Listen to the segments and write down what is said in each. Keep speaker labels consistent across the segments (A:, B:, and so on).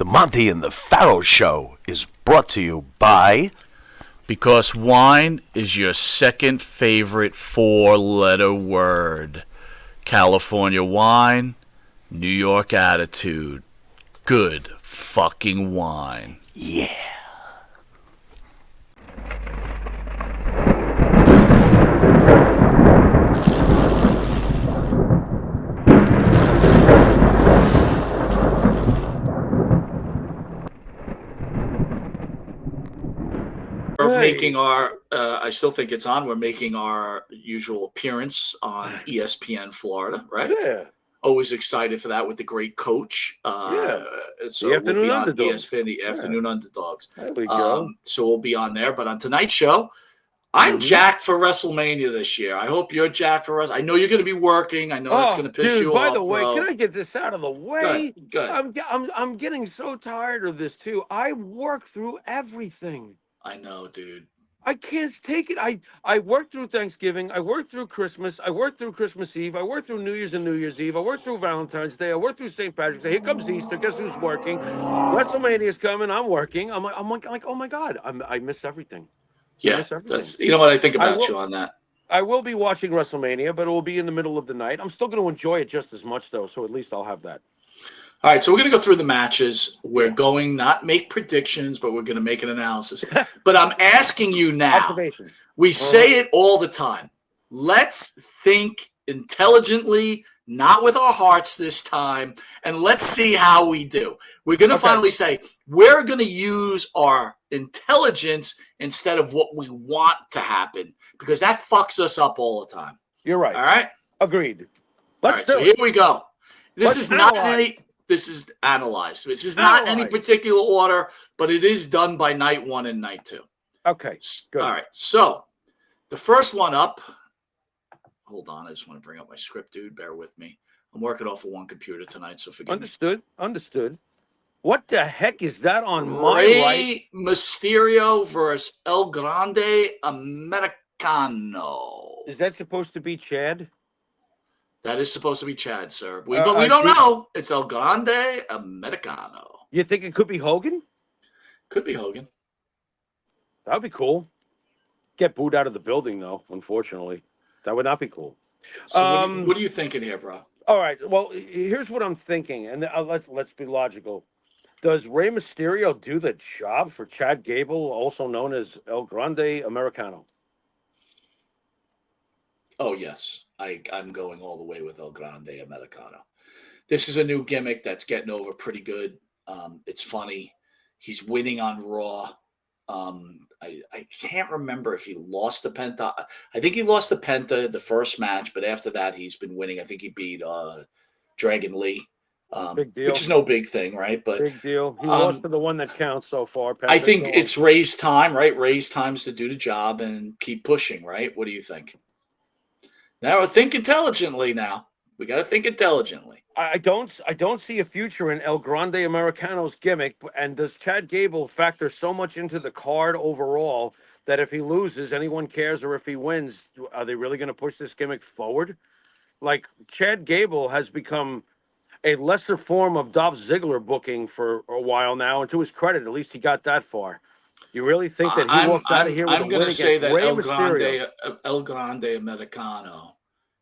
A: The Monte and the Pharaoh Show is brought to you by...
B: Because wine is your second favorite four-letter word. California wine, New York attitude. Good fucking wine.
A: Yeah.
C: We're making our, I still think it's on. We're making our usual appearance on ESPN Florida, right?
D: Yeah.
C: Always excited for that with the great coach.
D: Yeah.
C: So
D: The Afternoon
C: we'll be on
D: Underdogs.
C: ESPN, the Afternoon Underdogs.
D: There we go.
C: So we'll be on there. But on tonight's show, I'm jacked for WrestleMania this year. I hope you're jacked for us. I know you're going to be working. I know that's going to piss you
D: by
C: off.
D: the way,
C: bro.
D: can I get this out of the way?
C: Good.
D: I'm getting so tired of this too. I work through everything.
C: I know, dude.
D: I can't take it. I worked through Thanksgiving. I worked through Christmas. I worked through Christmas Eve. I worked through New Year's and New Year's Eve. I worked through Valentine's Day. I worked through St. Patrick's Day. Here comes Easter. Guess who's working? WrestleMania is coming. I'm working. I'm like, oh my God, I miss everything.
C: Yeah, that's, you know what I think about you on that.
D: I will be watching WrestleMania, but it will be in the middle of the night. I'm still going to enjoy it just as much, though, so at least I'll have that.
C: All right, so we're going to go through the matches. We're going not make predictions, but we're going to make an analysis. But I'm asking you now. We say it all the time. Let's think intelligently, not with our hearts this time, and let's see how we do. We're going to finally say we're going to use our intelligence instead of what we want to happen, because that fucks us up all the time.
D: You're right.
C: All right?
D: Agreed.
C: All right, so here we go. This is not any... This is analyzed. This is not any particular order, but it is done by night one and night two.
D: Okay, good.
C: All right, so the first one up. Hold on, I just want to bring up my script, dude. Bear with me. I'm working off of one computer tonight, so forgive me.
D: Understood. What the heck is that on my
C: Rey
D: right?
C: Mysterio versus El Grande Americano.
D: Is that supposed to be Chad?
C: That is supposed to be Chad, sir. But we don't know. It's El Grande Americano.
D: You think it could be Hogan?
C: Could be Hogan.
D: That would be cool. Get booed out of the building, though, unfortunately. That would not be cool.
C: So what are you thinking here, bro?
D: All right. Well, here's what I'm thinking, and let's be logical. Does Rey Mysterio do the job for Chad Gable, also known as El Grande Americano?
C: Oh, yes. I'm going all the way with El Grande Americano. This is a new gimmick that's getting over pretty good. It's funny. He's winning on Raw. I can't remember if he lost the Penta. I think he lost the Penta the first match, but after that, he's been winning. I think he beat Dragon Lee.
D: Big deal.
C: Which is no big thing, right? But
D: big deal. He lost to the one that counts so far.
C: I think it's Ray's time, right? Ray's time's to do the job and keep pushing, right? What do you think? Now think intelligently. Now we got to think intelligently.
D: I don't see a future in El Grande Americano's gimmick. And does Chad Gable factor so much into the card overall that if he loses, anyone cares, or if he wins, are they really going to push this gimmick forward? Like Chad Gable has become a lesser form of Dolph Ziggler booking for a while now, and to his credit, at least he got that far. You really think that he walks out of here with a win against Rey Mysterio?
C: El Grande Americano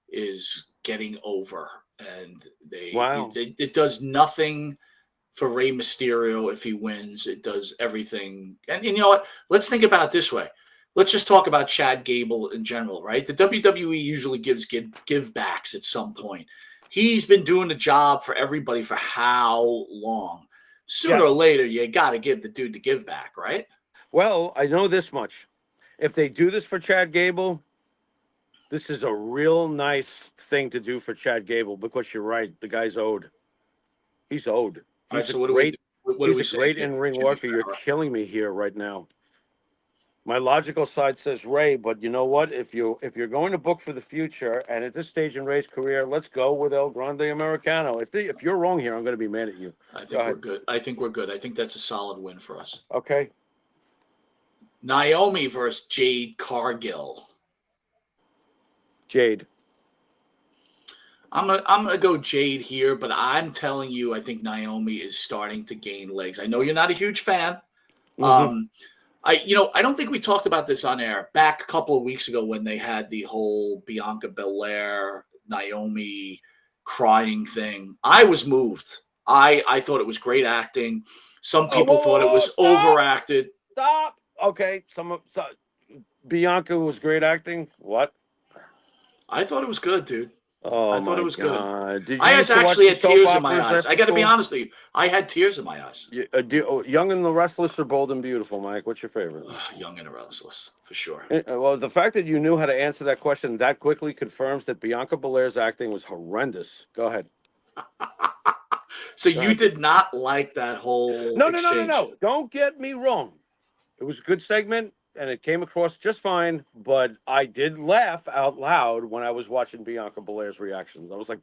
C: is getting over, and it does nothing for Rey Mysterio if he wins. It does everything. And you know what? Let's think about it this way. Let's just talk about Chad Gable in general, right? The WWE usually gives give backs at some point. He's been doing the job for everybody for how long? Sooner or later, you got to give the dude the give back, right?
D: Well, I know this much. If they do this for Chad Gable, this is a real nice thing to do for Chad Gable, because you're right. The guy's owed. He's owed.
C: All right, so what do we
D: He's a great in-ring worker. You're killing me here right now. My logical side says Rey, but you know what? If you're going to book for the future, and at this stage in Rey's career, let's go with El Grande Americano. If you're wrong here, I'm going to be mad at you.
C: I think we're good. I think that's a solid win for us.
D: Okay.
C: Naomi versus Jade Cargill.
D: Jade.
C: I'm gonna go Jade here, but I'm telling you, I think Naomi is starting to gain legs. I know you're not a huge fan.
D: Mm-hmm.
C: I don't think we talked about this on air back a couple of weeks ago when they had the whole Bianca Belair, Naomi crying thing. I was moved. I thought it was great acting. Some people thought it was
D: Stop!
C: overacted.
D: Stop. Okay, Bianca was great acting. What?
C: I thought it was good, dude.
D: Oh
C: I thought it
D: my
C: was good.
D: God! Did you
C: I
D: used to watch
C: actually
D: the
C: had
D: soap
C: tears in my
D: operas
C: eyes. I
D: after
C: got to be
D: school?
C: honest with you. I had tears in my eyes.
D: Young and the Restless or Bold and Beautiful, Mike? What's your favorite?
C: Young and Restless, for sure.
D: Well, the fact that you knew how to answer that question that quickly confirms that Bianca Belair's acting was horrendous. Go ahead.
C: So you did not like that whole exchange?
D: No. Don't get me wrong. It was a good segment, and it came across just fine. But I did laugh out loud when I was watching Bianca Belair's reactions. I was like,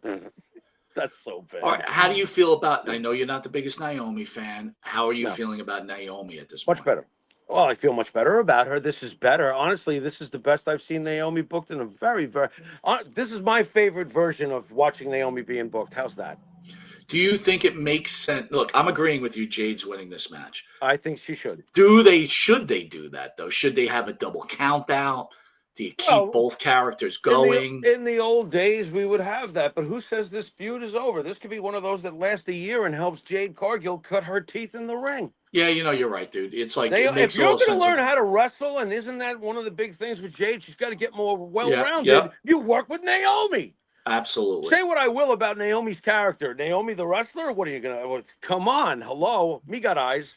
D: "That's so bad."
C: All right, how do you feel about? I know you're not the biggest Naomi fan. How are you
D: No.
C: feeling about Naomi at this point?
D: Much better. Well, I feel much better about her. This is better. Honestly, this is the best I've seen Naomi booked in a very. This is my favorite version of watching Naomi being booked. How's that?
C: Do you think it makes sense? Look, I'm agreeing with you. Jade's winning this match.
D: I think she should.
C: Should they do that though? Should they have a double count out? Do you keep both characters going?
D: In the old days, we would have that, but who says this feud is over? This could be one of those that lasts a year and helps Jade Cargill cut her teeth in the ring.
C: Yeah, you're right, dude. It's like it makes
D: if you're
C: going
D: to learn how to wrestle, and isn't that one of the big things with Jade? She's got to get more well-rounded.
C: Yeah.
D: You work with Naomi.
C: Absolutely.
D: Say what I will about Naomi's character. Naomi the wrestler? What are you going to... Come on. Hello. Me got eyes.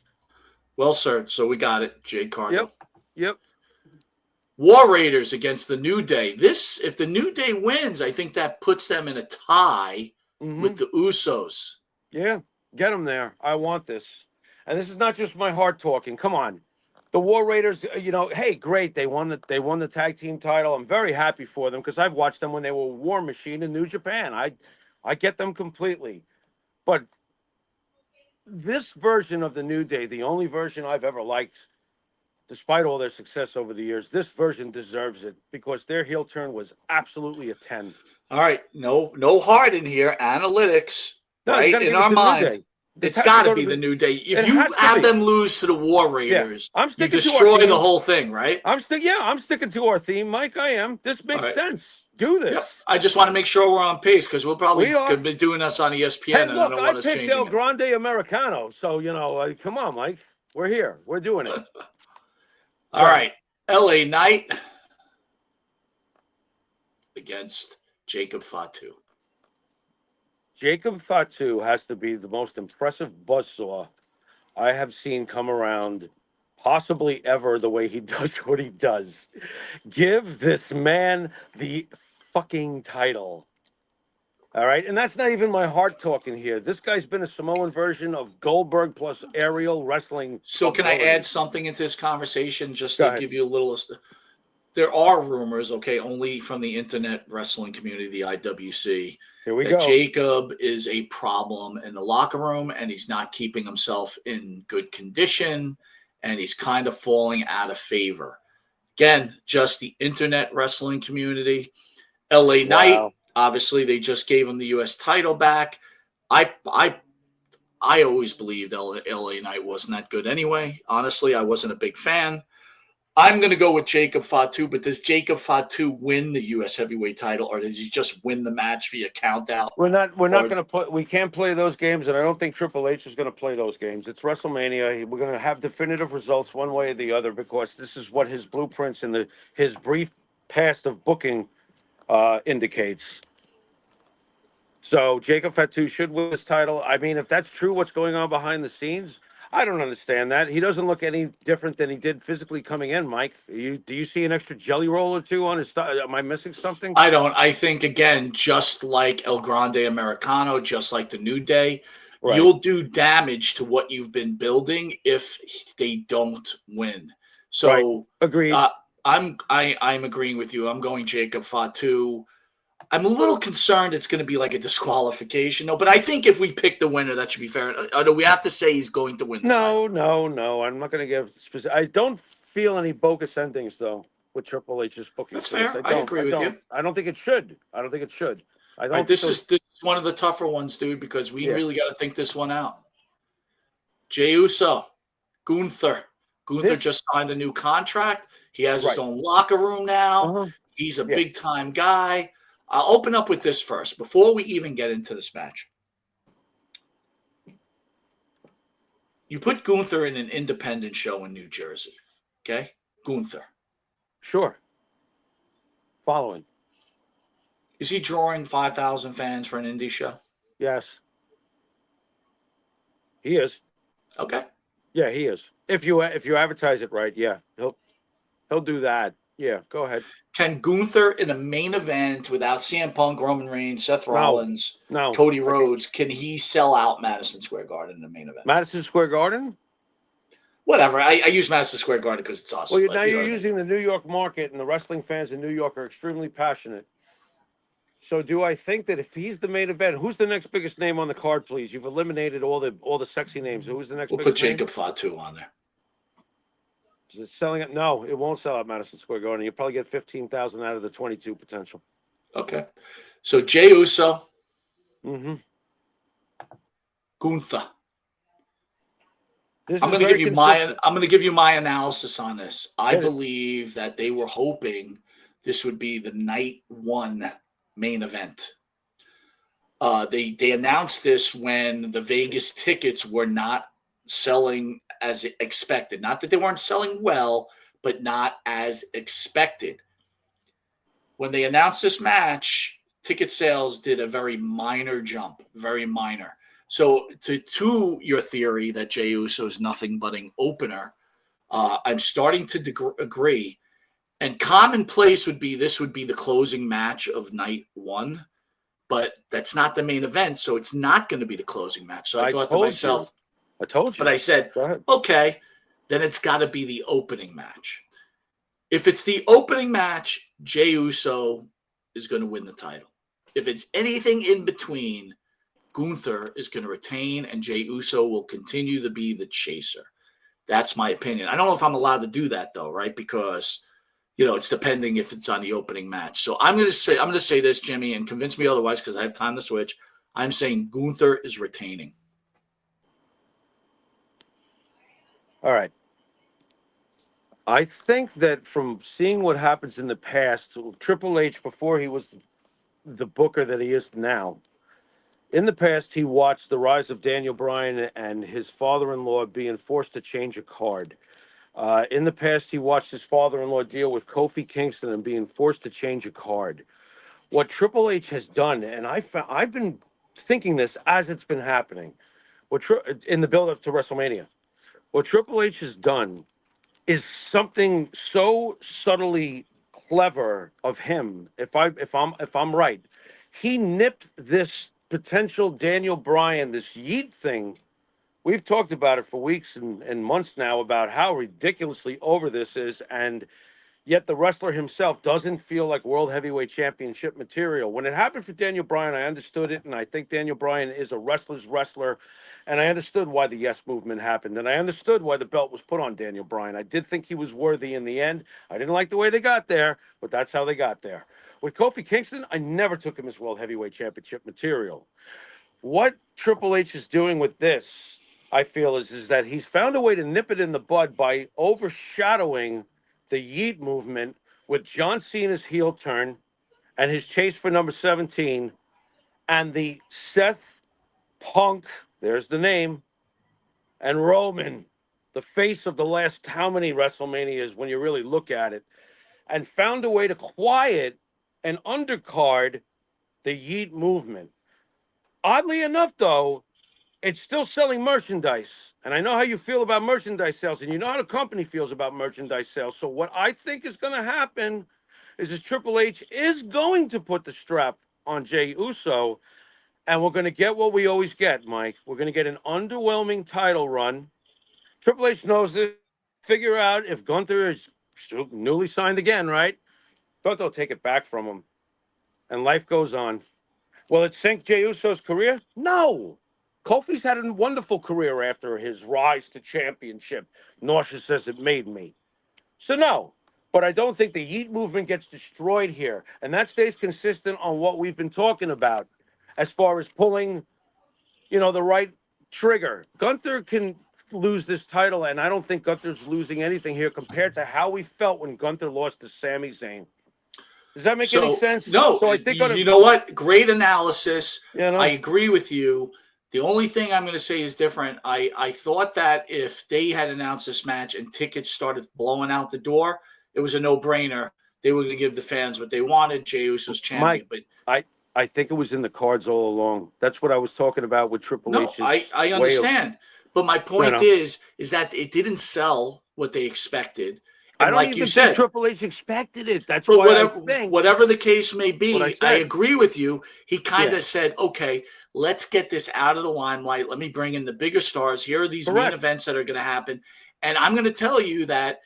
C: Well, sir. So we got it. Jade Cargill.
D: Yep.
C: War Raiders against the New Day. If the New Day wins, I think that puts them in a tie with the Usos.
D: Yeah. Get them there. I want this. And this is not just my heart talking. Come on. The War Raiders, hey, great. They won the tag team title. I'm very happy for them because I've watched them when they were War Machine in New Japan. I get them completely. But this version of the New Day, the only version I've ever liked, despite all their success over the years, this version deserves it because their heel turn was absolutely a 10.
C: All right. No heart in here. Analytics, right? In our mind. It's got to be the New Day. If you have them lose to the War Raiders, you destroy the whole thing, right?
D: I'm sticking to our theme, Mike. I am. This makes sense. Do this.
C: Yep. I just want to make sure we're on pace because we'll probably could be doing us on ESPN.
D: Hey,
C: and
D: look,
C: I don't want us changing
D: El Grande Americano, so come on, Mike. We're here. We're doing it.
C: All right, LA Knight against Jacob Fatu.
D: Jacob Fatu has to be the most impressive buzzsaw I have seen come around, possibly ever, the way he does what he does. Give this man the fucking title. All right? And that's not even my heart talking here. This guy's been a Samoan version of Goldberg plus aerial wrestling.
C: So can I add something into this conversation just to give you a little... There are rumors, only from the internet wrestling community, the IWC, that Jacob is a problem in the locker room and he's not keeping himself in good condition and he's kind of falling out of favor. Again, just the internet wrestling community. LA Knight, obviously, they just gave him the U.S. title back. I always believed LA Knight wasn't that good anyway. Honestly, I wasn't a big fan. I'm going to go with Jacob Fatu, but does Jacob Fatu win the U.S. heavyweight title, or does he just win the match via count out?
D: We're not going to play. We can't play those games, and I don't think Triple H is going to play those games. It's WrestleMania. We're going to have definitive results one way or the other because this is what his blueprints and his brief past of booking indicates. So Jacob Fatu should win this title. I mean, if that's true, what's going on behind the scenes? I don't understand that. He doesn't look any different than he did physically coming in, Mike. Do you see an extra jelly roll or two on his Am I missing something?
C: I don't. I think, again, just like El Grande Americano, just like the New Day, you'll do damage to what you've been building if they don't win. So
D: agreed.
C: I'm agreeing with you. I'm going Jacob Fatu. I'm a little concerned it's going to be like a disqualification. No, but I think if we pick the winner, that should be fair. Or do we have to say he's going to win?
D: No. I'm not going to give specific. I don't feel any bogus endings, though, with Triple H's booking.
C: That's fair. I agree with you.
D: I don't think it should. I
C: All right,
D: don't.
C: this is one of the tougher ones, dude, because we really got to think this one out. Jey Uso, Gunther. Gunther just signed a new contract. He has his own locker room now. He's a big time guy. I'll open up with this first before we even get into this match. You put Gunther in an independent show in New Jersey, okay? Gunther.
D: Sure. Following.
C: Is he drawing 5,000 fans for an indie show?
D: Yes. He is.
C: Okay.
D: Yeah, he is. If you advertise it right, yeah, he'll do that. Yeah, go ahead.
C: Can Gunther in a main event without CM Punk, Roman Reigns, Seth Rollins, Cody Rhodes, can he sell out Madison Square Garden in the main event?
D: Madison Square Garden?
C: Whatever. I use Madison Square Garden because it's awesome.
D: Well, now you're using the New York market, and the wrestling fans in New York are extremely passionate. So do I think that if he's the main event, who's the next biggest name on the card, please? You've eliminated all the sexy names. Who's the next biggest name?
C: We'll put Jacob Fatu on there.
D: Is it selling it? No, it won't sell out Madison Square Garden. You'll probably get 15,000 out of the 22 potential.
C: Okay. So Jey Uso.
D: Mm-hmm.
C: Gunther. I'm going to give you my analysis on this. I believe that they were hoping this would be the night one main event. They announced this when the Vegas tickets were not selling as expected. Not that they weren't selling well, but not as expected. When they announced this match, ticket sales did a very minor jump, very minor. So to your theory that Jey Uso is nothing but an opener, I'm starting to agree. And commonplace would be this would be the closing match of night one, but that's not the main event, so it's not going to be the closing match. So I thought to myself,
D: I told you.
C: But I said, okay, then it's got to be the opening match. If it's the opening match, Jey Uso is going to win the title. If it's anything in between, Gunther is going to retain, and Jey Uso will continue to be the chaser. That's my opinion. I don't know if I'm allowed to do that, though, right? Because, it's depending if it's on the opening match. So I'm going to say this, Jimmy, and convince me otherwise because I have time to switch. I'm saying Gunther is retaining.
D: All right. I think that from seeing what happens in the past, Triple H, before he was the booker that he is now, in the past, he watched the rise of Daniel Bryan and his father-in-law being forced to change a card. In the past, he watched his father-in-law deal with Kofi Kingston and being forced to change a card. What Triple H has done, and I've been thinking this as it's been happening, in the build-up to WrestleMania, what Triple H has done is something so subtly clever of him. If I'm right, he nipped this potential Daniel Bryan, this Yeet thing. We've talked about it for weeks and months now about how ridiculously over this is, and yet the wrestler himself doesn't feel like World Heavyweight Championship material. When it happened for Daniel Bryan, I understood it, and I think Daniel Bryan is a wrestler's wrestler, and I understood why the Yes Movement happened, and I understood why the belt was put on Daniel Bryan. I did think he was worthy in the end. I didn't like the way they got there, but that's how they got there. With Kofi Kingston, I never took him as World Heavyweight Championship material. What Triple H is doing with this, I feel, is that he's found a way to nip it in the bud by overshadowing the Yeet movement with John Cena's heel turn and his chase for number 17 and the Seth Punk, there's the name, and Roman, the face of the last how many WrestleManias when you really look at it, and found a way to quiet and undercard the Yeet movement. Oddly enough, though, it's still selling merchandise. And I know how you feel about merchandise sales, and you know how the company feels about merchandise sales. So what I think is going to happen is that Triple H is going to put the strap on Jey Uso, and we're going to get what we always get, Mike. We're going to get an underwhelming title run. Triple H knows this. Figure out if Gunther is newly signed again, right? But they'll take it back from him, and life goes on. Will it sink Jey Uso's career? No. Kofi's had a wonderful career after his rise to championship. Nausea says it made me. So no. But I don't think the Yeet movement gets destroyed here. And that stays consistent on what we've been talking about as far as pulling, the right trigger. Gunther can lose this title, and I don't think Gunther's losing anything here compared to how we felt when Gunther lost to Sami Zayn. Does that make any sense?
C: No.
D: So I think
C: you know what? Great analysis.
D: You know?
C: I agree with you. The only thing I'm going to say is different. I thought that if they had announced this match and tickets started blowing out the door, it was a no-brainer. They were going to give the fans what they wanted. Jey Uso's champion.
D: Mike, but I think it was in the cards all along. That's what I was talking about with Triple H.
C: No, I understand. But my point is that it didn't sell what they expected. And
D: I don't
C: like
D: even
C: you
D: think
C: said,
D: Triple H expected it. That's why
C: whatever the case may be, I agree with you. He kind of said, okay, let's get this out of the limelight. Let me bring in the bigger stars. Here are these main events that are going to happen. And I'm going to tell you that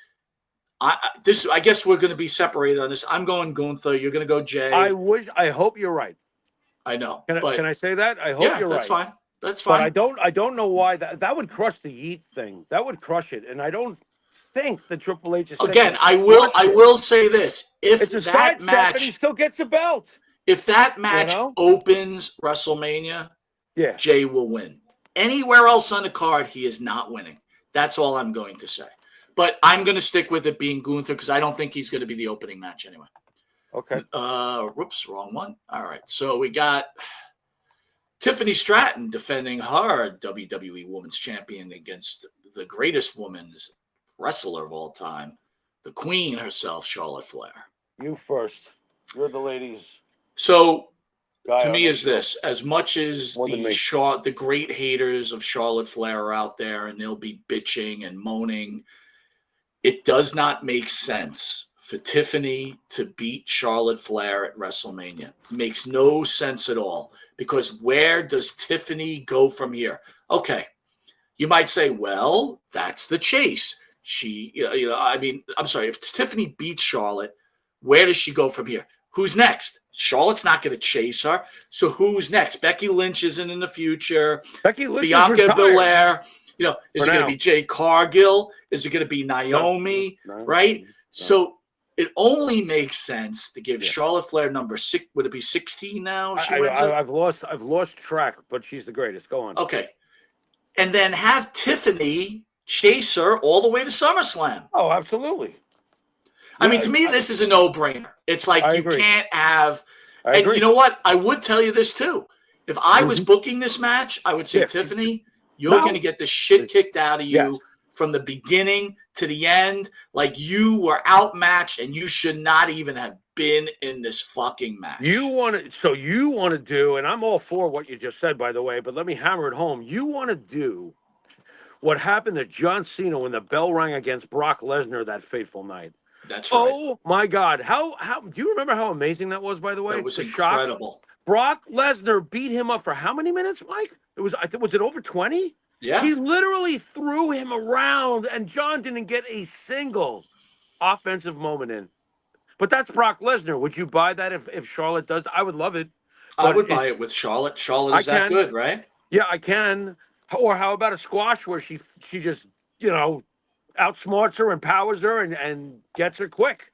C: I guess we're going to be separated on this. I'm going Gunther. You're going to go Jey.
D: I hope you're right.
C: I know.
D: Can I say that? I hope you're right.
C: That's fine. That's fine.
D: But I don't know why that would crush the Yeet thing. That would crush it. And I don't think the Triple H is
C: again. I will say this: if that match,
D: he still gets a belt.
C: If that match opens WrestleMania, Jey will win. Anywhere else on the card, he is not winning. That's all I'm going to say. But I'm going to stick with it being Gunther because I don't think he's going to be the opening match anyway.
D: Okay.
C: Whoops, wrong one. All right. So we got Tiffany Stratton defending her WWE Women's Champion against the greatest women's wrestler of all time, the Queen herself, Charlotte Flair.
D: You first. You're the ladies.
C: So to me is this, as much as the great haters of Charlotte Flair are out there and they'll be bitching and moaning, it does not make sense for Tiffany to beat Charlotte Flair at WrestleMania. It makes no sense at all because where does Tiffany go from here? Okay, you might say, well, that's the chase. I'm sorry, if Tiffany beats Charlotte, where does she go from here? Who's next? Charlotte's not going to chase her. So who's next? Becky Lynch isn't in the future.
D: Becky Lynch
C: Bianca Belair. Is it going to be Jade Cargill? Is it going to be Naomi? Right? So it only makes sense to give Charlotte Flair number 6. Would it be 16 now?
D: I've lost track, but she's the greatest. Go on.
C: Okay. And then have Tiffany chase her all the way to SummerSlam.
D: Oh, absolutely.
C: I mean, to me, this is a no-brainer. It's like can't have – and you know what? I would tell you this too. If I was booking this match, I would say, Tiffany, you're going to get the shit kicked out of you from the beginning to the end. Like you were outmatched and you should not even have been in this fucking match.
D: You want to do, and I'm all for what you just said, by the way, but let me hammer it home. You want to do what happened to John Cena when the bell rang against Brock Lesnar that fateful night.
C: That's right.
D: Oh my God! How do you remember how amazing that was? By the way,
C: it was incredible.
D: Brock Lesnar beat him up for how many minutes, Mike? Was it over 20?
C: Yeah.
D: He literally threw him around, and John didn't get a single offensive moment in. But that's Brock Lesnar. Would you buy that if Charlotte does? I would love it.
C: I would buy it with Charlotte. Charlotte is that good, right?
D: Yeah, I can. Or how about a squash where she just outsmarts her, empowers her, and gets her quick.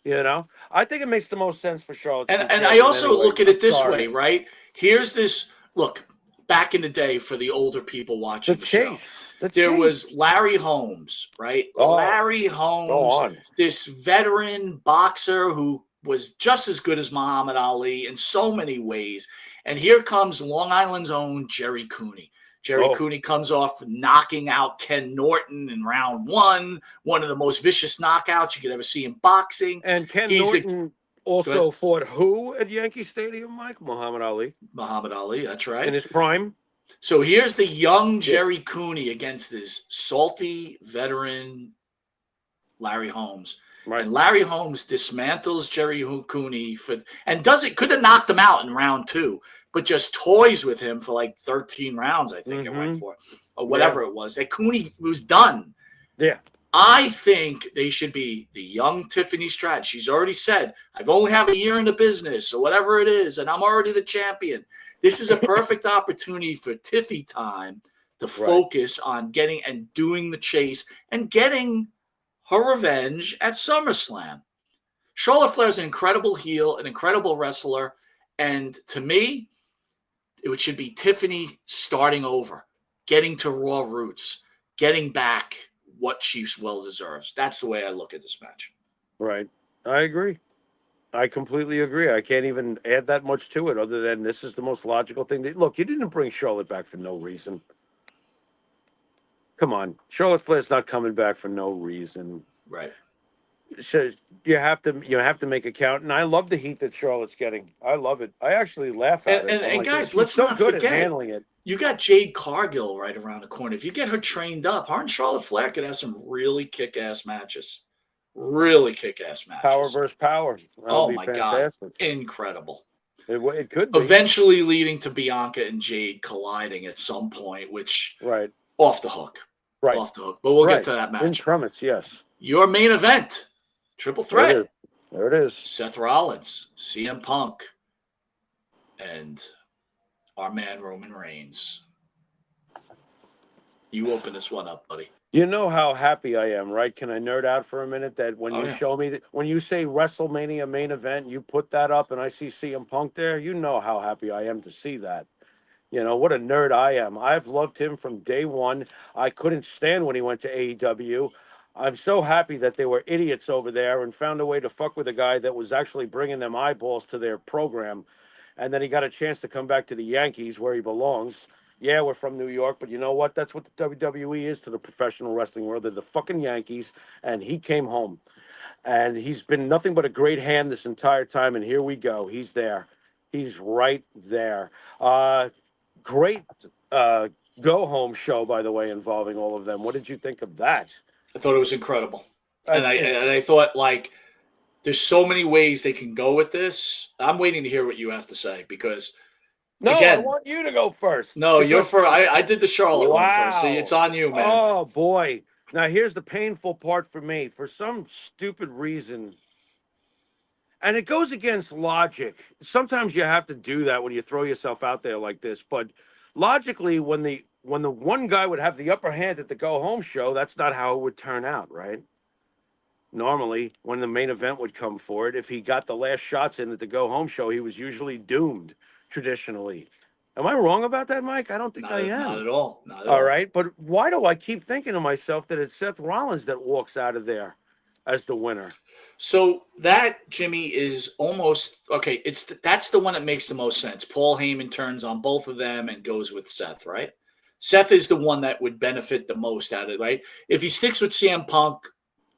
D: I think it makes the most sense for Charlotte.
C: And I also look at it this way, right? Here's this look back in the day for the older people watching the show. There was Larry Holmes, right? Larry Holmes, this veteran boxer who was just as good as Muhammad Ali in so many ways. And here comes Long Island's own Jerry Cooney. Jerry Cooney comes off knocking out Ken Norton in round one of the most vicious knockouts you could ever see in boxing.
D: And Norton also fought who at Yankee Stadium, Mike? Muhammad Ali.
C: Muhammad Ali, that's right.
D: In his prime.
C: So here's the young Jerry Cooney against this salty veteran Larry Holmes. Right. And Larry Holmes dismantles Jerry Cooney could have knocked him out in round 2, but just toys with him for like 13 rounds, I think it went for, or whatever it was. That Cooney was done.
D: Yeah.
C: I think they should be the young Tiffany Stratton. She's already said, I've only have a year in the business or whatever it is, and I'm already the champion. This is a perfect opportunity for Tiffy time to focus on getting and doing the chase and getting her revenge at SummerSlam. Charlotte Flair's an incredible heel, an incredible wrestler, and to me, it should be Tiffany starting over, getting to Raw roots, getting back what she well deserves. That's the way I look at this match.
D: Right. I agree. I completely agree. I can't even add that much to it other than this is the most logical thing. Look, you didn't bring Charlotte back for no reason. Come on. Charlotte Flair's not coming back for no reason.
C: Right.
D: So you have to make it count. And I love the heat that Charlotte's getting. I love it. I actually laugh at it.
C: And
D: like,
C: guys,
D: she's
C: let's
D: so
C: not
D: good
C: forget,
D: at handling it.
C: You got Jade Cargill right around the corner. If you get her trained up, her and Charlotte Flair could have some really kick-ass matches. Really kick-ass matches.
D: Power versus power.
C: Oh, my fantastic. God. Incredible.
D: It could be.
C: Eventually leading to Bianca and Jade colliding at some point, which
D: right
C: off the hook.
D: Right.
C: Off the hook. But we'll get to that match.
D: In premise, yes.
C: Your main event. Triple threat.
D: There it is.
C: Seth Rollins, CM Punk, and our man Roman Reigns. You open this one up, buddy.
D: You know how happy I am, right? Can I nerd out for a minute? That when you show me, when you say WrestleMania main event, you put that up and I see CM Punk there, you know how happy I am to see that. You know, what a nerd I am. I've loved him from day one. I couldn't stand when he went to AEW. I'm so happy that they were idiots over there and found a way to fuck with a guy that was actually bringing them eyeballs to their program. And then he got a chance to come back to the Yankees where he belongs. Yeah, we're from New York, but you know what? That's what the WWE is to the professional wrestling world. They're the fucking Yankees, and he came home. And he's been nothing but a great hand this entire time, and here we go. He's there. He's right there. Great go-home show, by the way, involving all of them. What did you think of that?
C: I thought it was incredible. And I thought, like, there's so many ways they can go with this. I'm waiting to hear what you have to say because –
D: No,
C: again,
D: I want you to go first.
C: No, you're first. I did the Charlotte one first. See, it's on you, man.
D: Oh, boy. Now, here's the painful part for me. For some stupid reason, and it goes against logic. Sometimes you have to do that when you throw yourself out there like this. But logically, when the one guy would have the upper hand at the go-home show, that's not how it would turn out, right? Normally, when the main event would come forward, if he got the last shots in at the go-home show, he was usually doomed. Traditionally. Am I wrong about that, Mike? I don't think I am.
C: Not at all.
D: All right. But why do I keep thinking to myself that it's Seth Rollins that walks out of there as the winner?
C: So that, Jimmy, is almost okay. That's the one that makes the most sense. Paul Heyman turns on both of them and goes with Seth, right? Seth is the one that would benefit the most out of it, right? If he sticks with CM Punk,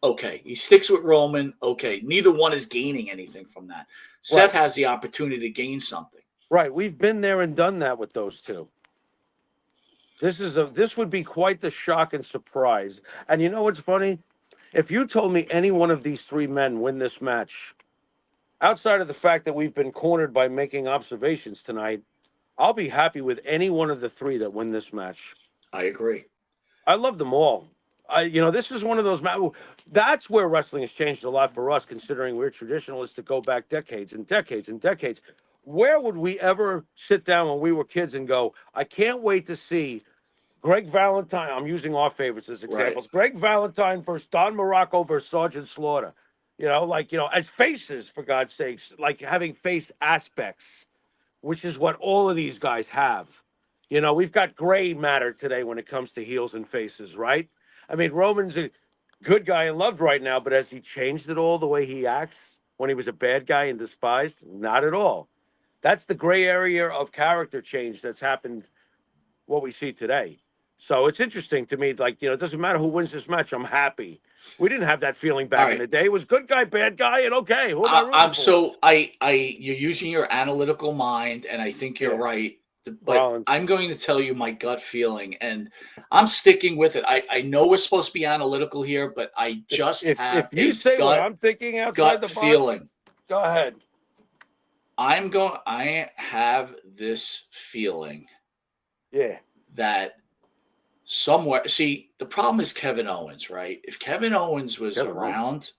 C: okay. He sticks with Roman, okay. Neither one is gaining anything from that. Seth has the opportunity to gain something.
D: Right, we've been there and done that with those two. This would be quite the shock and surprise. And you know what's funny? If you told me any one of these three men win this match, outside of the fact that we've been cornered by making observations tonight, I'll be happy with any one of the three that win this match.
C: I agree.
D: I love them all. This is one of those matches. That's where wrestling has changed a lot for us, considering we're traditionalists to go back decades and decades and decades. Where would we ever sit down when we were kids and go, I can't wait to see Greg Valentine. I'm using our favorites as examples. Right. Greg Valentine versus Don Morocco versus Sergeant Slaughter. As faces, for God's sakes, like having face aspects, which is what all of these guys have. We've got gray matter today when it comes to heels and faces, right? I mean, Roman's a good guy and loved right now, but has he changed at all the way he acts when he was a bad guy and despised? Not at all. That's the gray area of character change that's happened, what we see today. So it's interesting to me, it doesn't matter who wins this match, I'm happy. We didn't have that feeling back in the day. It was good guy, bad guy, and okay. Who am I rooting
C: for? You're using your analytical mind, and I think you're right. But Rollins. I'm going to tell you my gut feeling, and I'm sticking with it. I know we're supposed to be analytical here, but I just have
D: if you say what I'm thinking outside the box,
C: feeling.
D: Go ahead.
C: I have this feeling that somewhere, see, the problem is Kevin Owens, right? If Kevin Owens was around,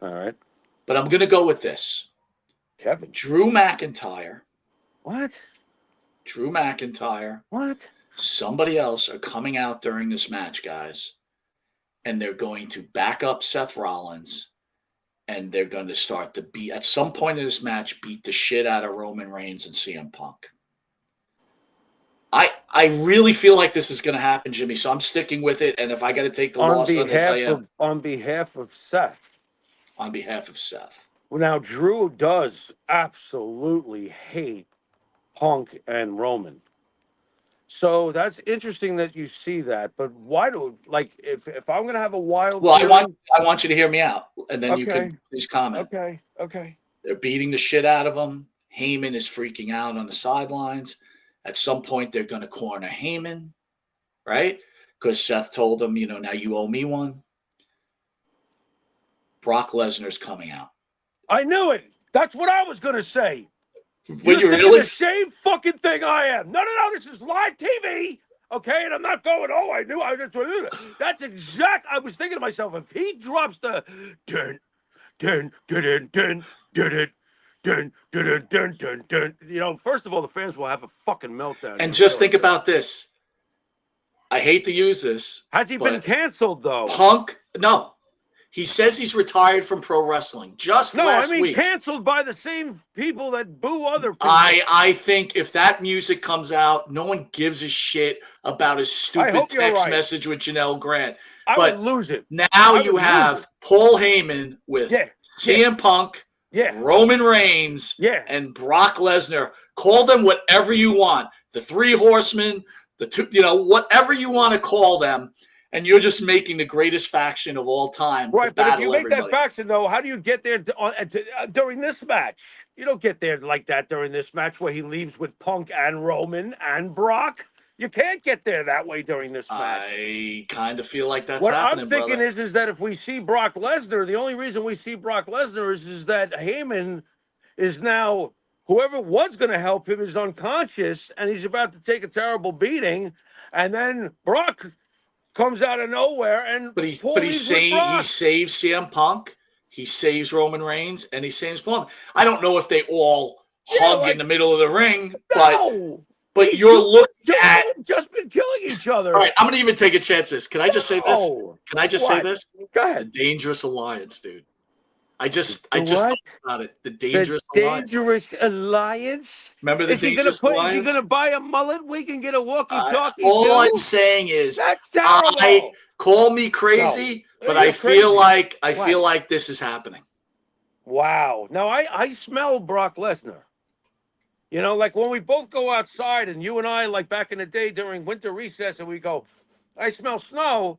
D: all right.
C: But I'm going to go with this.
D: Kevin.
C: Drew McIntyre.
D: What?
C: Drew McIntyre.
D: What?
C: Somebody else are coming out during this match, guys. and they're going to back up Seth Rollins, and they're going to start to beat, at some point in this match, beat the shit out of Roman Reigns and CM Punk. I really feel like this is going to happen, Jimmy, so I'm sticking with it, and if I got to take the loss on this, I am.
D: On behalf of Seth.
C: On behalf of Seth.
D: Well, now, Drew does absolutely hate Punk and Roman. So that's interesting that you see that. But why do, like, if I'm going to have a wild...
C: Well, I want you to hear me out, and then you can please comment.
D: Okay.
C: They're beating the shit out of him. Heyman is freaking out on the sidelines. At some point, they're going to corner Heyman, right? Because Seth told him, now you owe me one. Brock Lesnar's coming out.
D: I knew it. That's what I was going to say.
C: You're
D: really the same fucking thing I am. No. This is live TV. Okay, and I'm not going. Oh, I knew. That's exact. I was thinking to myself, if he drops the first of all, the fans will have a fucking meltdown.
C: And just think about this. I hate to use this.
D: Has he been canceled though?
C: Punk? No. He says he's retired from pro wrestling. Last week.
D: Canceled by the same people that boo other people.
C: I think if that music comes out, no one gives a shit about his stupid text message with Janelle Grant.
D: I would lose it.
C: Now you have Paul Heyman with CM Punk, Roman Reigns, and Brock Lesnar. Call them whatever you want. The Three Horsemen, the two, whatever you want to call them. And you're just making the greatest faction of all time.
D: Right, but if you make that faction, though, how do you get there during this match? You don't get there like that during this match where he leaves with Punk and Roman and Brock. You can't get there that way during this match.
C: I kind of feel like that's happening,
D: What I'm thinking is that if we see Brock Lesnar, the only reason we see Brock Lesnar is that Heyman is now, whoever was going to help him is unconscious, and he's about to take a terrible beating, and then Brock comes out of nowhere, and
C: he saves CM Punk, he saves Roman Reigns, and he saves Punk. I don't know if they all hug in the middle of the ring, but you're looking at
D: just been killing each other.
C: All right, I'm gonna even take a chance. Can I just say this? Can I just say this?
D: Go ahead.
C: The Dangerous Alliance, dude. I just thought about it. The Dangerous
D: Alliance.
C: Remember the Dangerous Alliance?
D: You're gonna buy a mullet wig and get a walkie-talkie.
C: All I'm saying is,
D: that's terrible.
C: Call me crazy, but I feel like this is happening.
D: Wow. Now I smell Brock Lesnar. Like when we both go outside, and you and I, like back in the day during winter recess, and we go, I smell snow.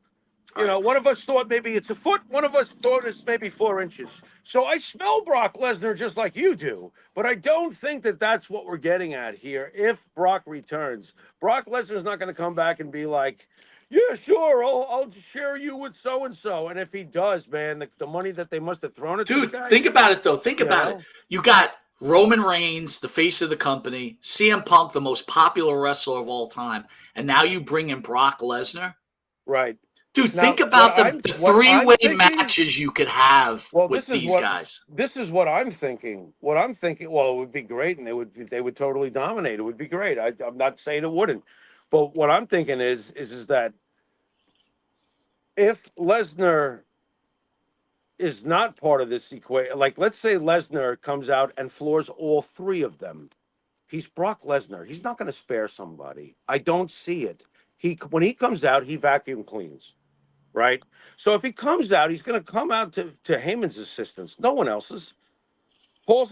D: One of us thought maybe it's a foot. One of us thought it's maybe 4 inches. So I smell Brock Lesnar just like you do. But I don't think that that's what we're getting at here. If Brock returns, Brock Lesnar's not going to come back and be like, yeah, sure, I'll share you with so-and-so. And if he does, man, the money that they must have thrown at
C: Dude, think about it, though. Think about it. You got Roman Reigns, the face of the company, CM Punk, the most popular wrestler of all time. And now you bring in Brock Lesnar?
D: Right.
C: Dude, think about the three-way matches you could have with these guys.
D: This is what I'm thinking. Well, it would be great, and they would totally dominate. It would be great. I'm not saying it wouldn't, but what I'm thinking is that if Lesnar is not part of this equation, like let's say Lesnar comes out and floors all three of them, he's Brock Lesnar. He's not going to spare somebody. I don't see it. When he comes out, he vacuum cleans. Right? So if he comes out, he's going to come out to Heyman's assistance. No one else's. Paul's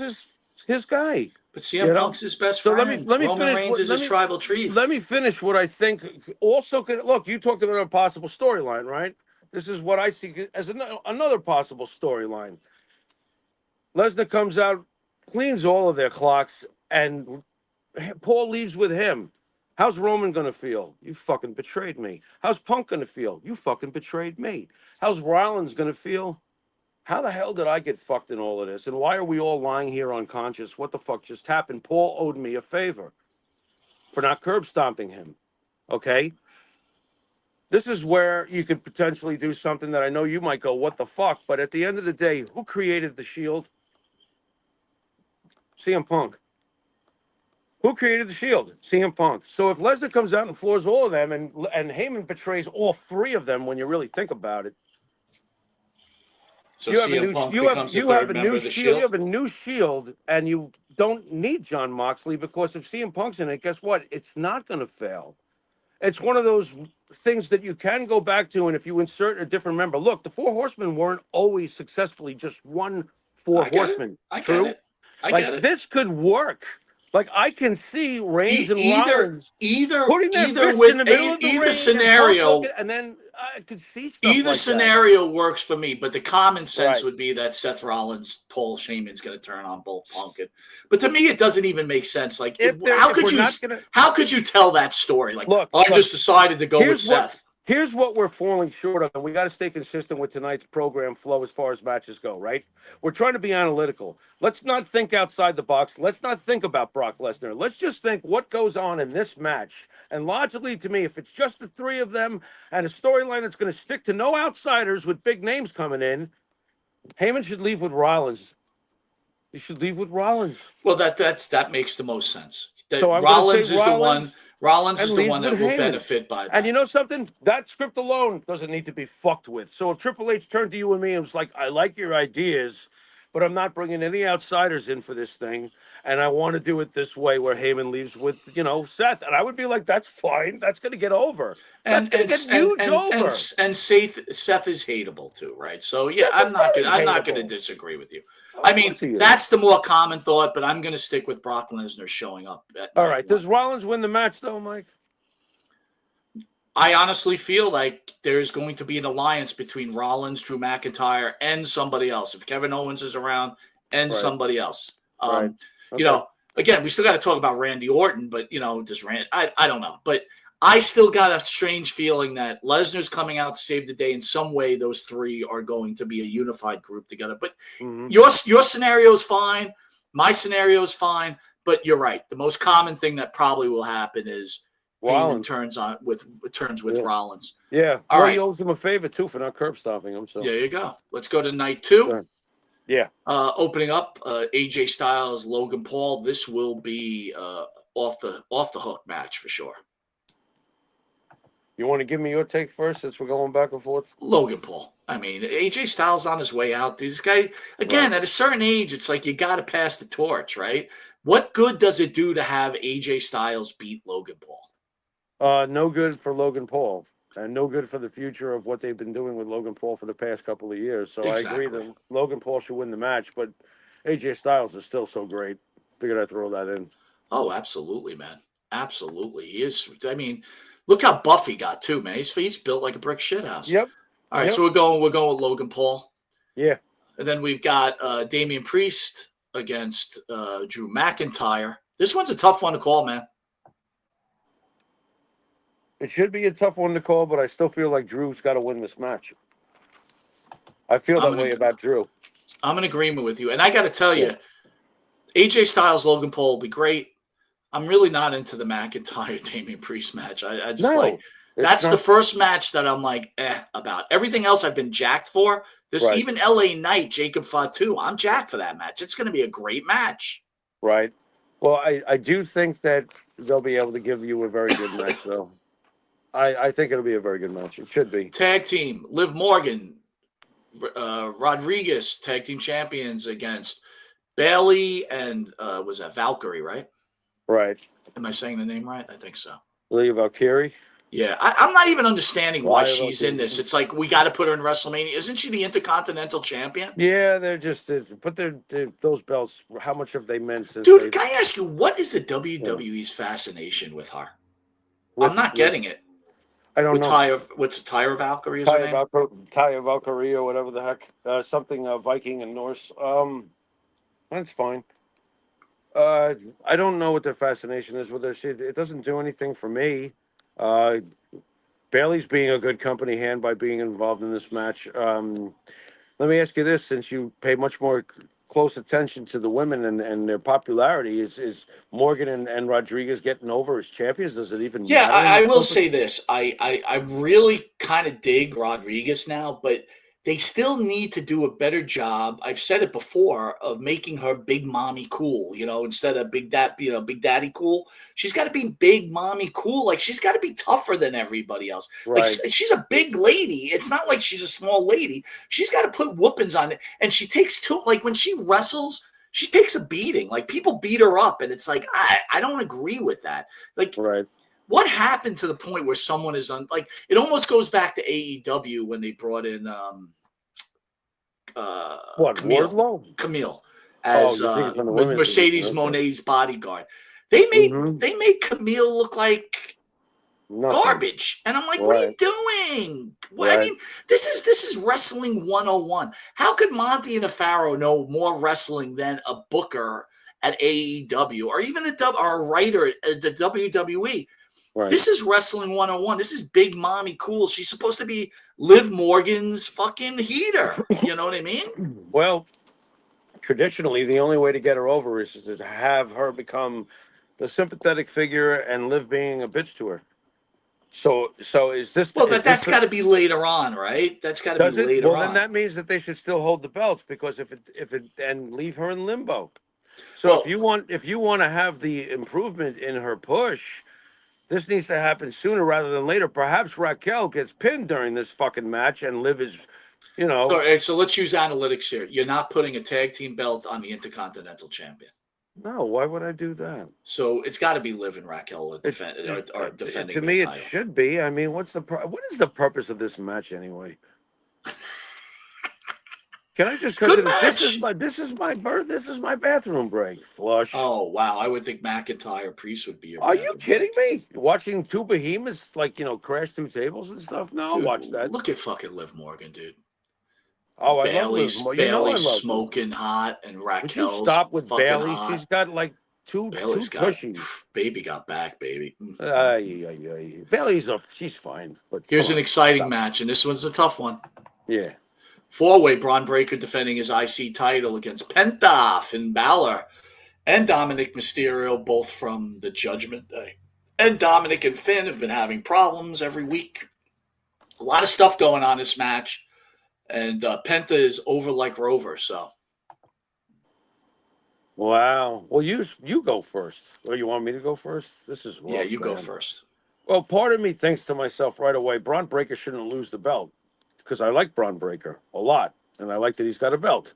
D: his guy.
C: But CM Punk's his best friend. Roman Reigns is his tribal chief.
D: Let me finish what I think. Also, look, you talked about a possible storyline, right? This is what I see as another possible storyline. Lesnar comes out, cleans all of their clocks, and Paul leaves with him. How's Roman going to feel? You fucking betrayed me. How's Punk going to feel? You fucking betrayed me. How's Rollins going to feel? How the hell did I get fucked in all of this? And why are we all lying here unconscious? What the fuck just happened? Paul owed me a favor for not curb stomping him. Okay? This is where you could potentially do something that I know you might go, what the fuck? But at the end of the day, who created the Shield? CM Punk. Who created the Shield? CM Punk. So if Lesnar comes out and floors all of them, and Heyman betrays all three of them, when you really think about it,
C: So
D: you have a
C: CM
D: new
C: Punk becomes the third member of the
D: Shield. You
C: Shield.
D: have a new Shield, and you don't need John Moxley, because if CM Punk's in it, guess what? It's not going to fail. It's one of those things that you can go back to, and if you insert a different member, look, the Four Horsemen weren't always successfully just one Four Horsemen.
C: I get it. I get it.
D: This could work. Like, I can see Reigns and Rollins putting their
C: either
D: fists
C: with
D: in the middle of the
C: either
D: ring
C: scenario,
D: and then I could see stuff
C: either
D: like
C: scenario works for me. But the common sense would be that Seth Rollins, Paul Heyman's going to turn on both Punk. But to me, it doesn't even make sense. Like, how could you tell that story? Like, I just decided to go with Seth.
D: Here's what we're falling short of, and we got to stay consistent with tonight's program flow as far as matches go, right? We're trying to be analytical. Let's not think outside the box. Let's not think about Brock Lesnar. Let's just think what goes on in this match. And logically, to me, if it's just the three of them and a storyline that's going to stick to no outsiders with big names coming in, Heyman should leave with Rollins. He should leave with Rollins.
C: Well, that makes the most sense.
D: So
C: Rollins is the one. Rollins is the one that will benefit by that.
D: And you know something? That script alone doesn't need to be fucked with. So if Triple H turned to you and me and was like, I like your ideas, but I'm not bringing any outsiders in for this thing, and I want to do it this way where Heyman leaves with, Seth. And I would be like, that's fine. That's going to get over.
C: And Seth is hateable too, right? So yeah, I'm not going to disagree with you. I mean, that's the more common thought, but I'm going to stick with Brock Lesnar showing up.
D: All right. Does Rollins win the match though, Mike?
C: I honestly feel like there's going to be an alliance between Rollins, Drew McIntyre, and somebody else. If Kevin Owens is around, and somebody else.
D: Okay.
C: Again, we still got to talk about Randy Orton, but does I don't know. But I still got a strange feeling that Lesnar's coming out to save the day. In some way, those three are going to be a unified group together. But your scenario is fine. My scenario is fine. But you're right. The most common thing that probably will happen is Rollins turns with Rollins.
D: Yeah. All right. He owes him a favor too for not curb stomping him. So
C: there you go. Let's go to night 2.
D: Sure. Yeah.
C: Opening up, AJ Styles, Logan Paul. This will be off the hook match for sure.
D: You want to give me your take first, since we're going back and forth?
C: Logan Paul. I mean, AJ Styles on his way out. This guy, again, at a certain age, it's like you got to pass the torch, right? What good does it do to have AJ Styles beat Logan Paul?
D: No good for Logan Paul, and no good for the future of what they've been doing with Logan Paul for the past couple of years. So exactly. I agree that Logan Paul should win the match, but AJ Styles is still so great. Figured I'd throw that in.
C: Oh, absolutely, man. Absolutely. He is. I mean, look how buff he got too, man. He's built like a brick shithouse.
D: Yep.
C: All right, so we're going with Logan Paul.
D: Yeah.
C: And then we've got Damian Priest against Drew McIntyre. This one's a tough one to call, man.
D: It should be a tough one to call, but I still feel like Drew's got to win this match. I feel that way about Drew.
C: I'm in agreement with you. And I got to tell you, AJ Styles, Logan Paul will be great. I'm really not into the McIntyre Damian Priest match. I just that's the first match that I'm like, about. Everything else I've been jacked for. Even LA Knight, Jacob Fatu, I'm jacked for that match. It's going to be a great match.
D: Right. Well, I do think that they'll be able to give you a very good match, though. I think it'll be a very good match. It should be.
C: Tag team, Liv Morgan, Rodriguez, tag team champions against Bailey and was that Valkyrie, right?
D: Right.
C: Am I saying the name right? I think so.
D: Leah Valkyrie?
C: Yeah. I'm not even understanding why she's in this. It's like we got to put her in WrestleMania. Isn't she the Intercontinental Champion?
D: Yeah, they're just but those belts, how much have they meant since?
C: Dude, can I ask you, what is the WWE's fascination with her? I'm not getting it.
D: I don't know.
C: What's Tyra Valkyrie? Is her name?
D: Tyra Valkyrie or whatever the heck. Something Viking and Norse. That's fine. I don't know what their fascination is with her. It doesn't do anything for me. Bailey's being a good company hand by being involved in this match. Let me ask you this, since you pay much more close attention to the women and their popularity, is Morgan and Rodriguez getting over as champions? Does it even matter?
C: I will say this. I really kind of dig Rodriguez now, but they still need to do a better job. I've said it before of making her Big Mommy Cool, instead of Big Daddy Cool. She's got to be Big Mommy Cool. Like she's got to be tougher than everybody else. Like
D: Right.
C: she's a big lady. It's not like she's a small lady. She's got to put whoopings on it, and she takes like when she wrestles, she takes a beating. Like people beat her up, and it's like I don't agree with that. Like.
D: Right.
C: What happened to the point where someone is like it almost goes back to AEW when they brought in Camille as Mercedes Moné's bodyguard. They made Camille look like garbage, and I'm like, what are you doing? I mean, this is wrestling 101. How could Monte and the Pharaoh know more wrestling than a booker at AEW or even or a writer at the WWE? Right. This is wrestling 101. This is Big Mommy Cool. She's supposed to be Liv Morgan's fucking heater. You know what I mean?
D: Well, traditionally, the only way to get her over is to have her become the sympathetic figure and Liv being a bitch to her. So is this?
C: Well, that's got to be later on, right? That's got to be later on.
D: Well, then that means that they should still hold the belts because if it and leave her in limbo. So if you want to have the improvement in her push. This needs to happen sooner rather than later. Perhaps Raquel gets pinned during this fucking match and Liv is,
C: So let's use analytics here. You're not putting a tag team belt on the Intercontinental Champion.
D: No, why would I do that?
C: So it's got to be Liv and Raquel defending.
D: To me, it should be. I mean, what is the purpose of this match anyway? Can I just
C: good match.
D: This is my bathroom break. Flush.
C: Oh wow, I would think McIntyre Priest would be your.
D: Are you kidding me? Watching two behemoths crash through tables and stuff? No,
C: dude,
D: I'll watch that.
C: Look at fucking Liv Morgan, dude.
D: Oh,
C: Bailey's smoking hot, and Raquel's.
D: Would you stop with Bailey?
C: Hot.
D: She's got like two cushions.
C: Baby got back, baby.
D: Bailey's she's fine. But
C: here's an exciting match, and this one's a tough one.
D: Yeah.
C: 4-way Braun Breaker defending his IC title against Penta, Finn Balor, and Dominic Mysterio, both from the Judgment Day. And Dominic and Finn have been having problems every week. A lot of stuff going on this match. And Penta is over like Rover, so.
D: Wow. Well, you go first. Or you want me to go first? This is rough,
C: you go first.
D: Well, part of me thinks to myself right away, Braun Breaker shouldn't lose the belt. Because I like Braun Breaker a lot, and I like that he's got a belt.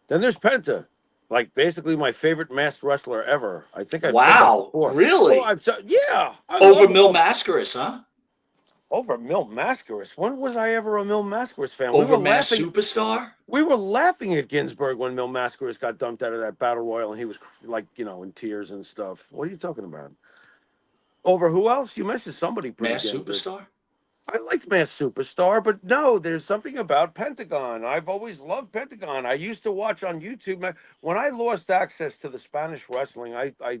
D: Then there's Penta, like basically my favorite masked wrestler ever. I think I've said that before.
C: Really?
D: Yeah.
C: Over Mil Mascaras, huh?
D: Over Mil Mascaras? When was I ever a Mil Mascaras fan?
C: Over Masked Superstar?
D: We were laughing at Ginsburg when Mil Mascaras got dumped out of that battle royal, and he was like, in tears and stuff. What are you talking about? Over who else? You mentioned somebody.
C: Masked Superstar?
D: I like Masked Superstar, but no, there's something about Pentagon. I've always loved Pentagon. I used to watch on YouTube. When I lost access to the Spanish wrestling, I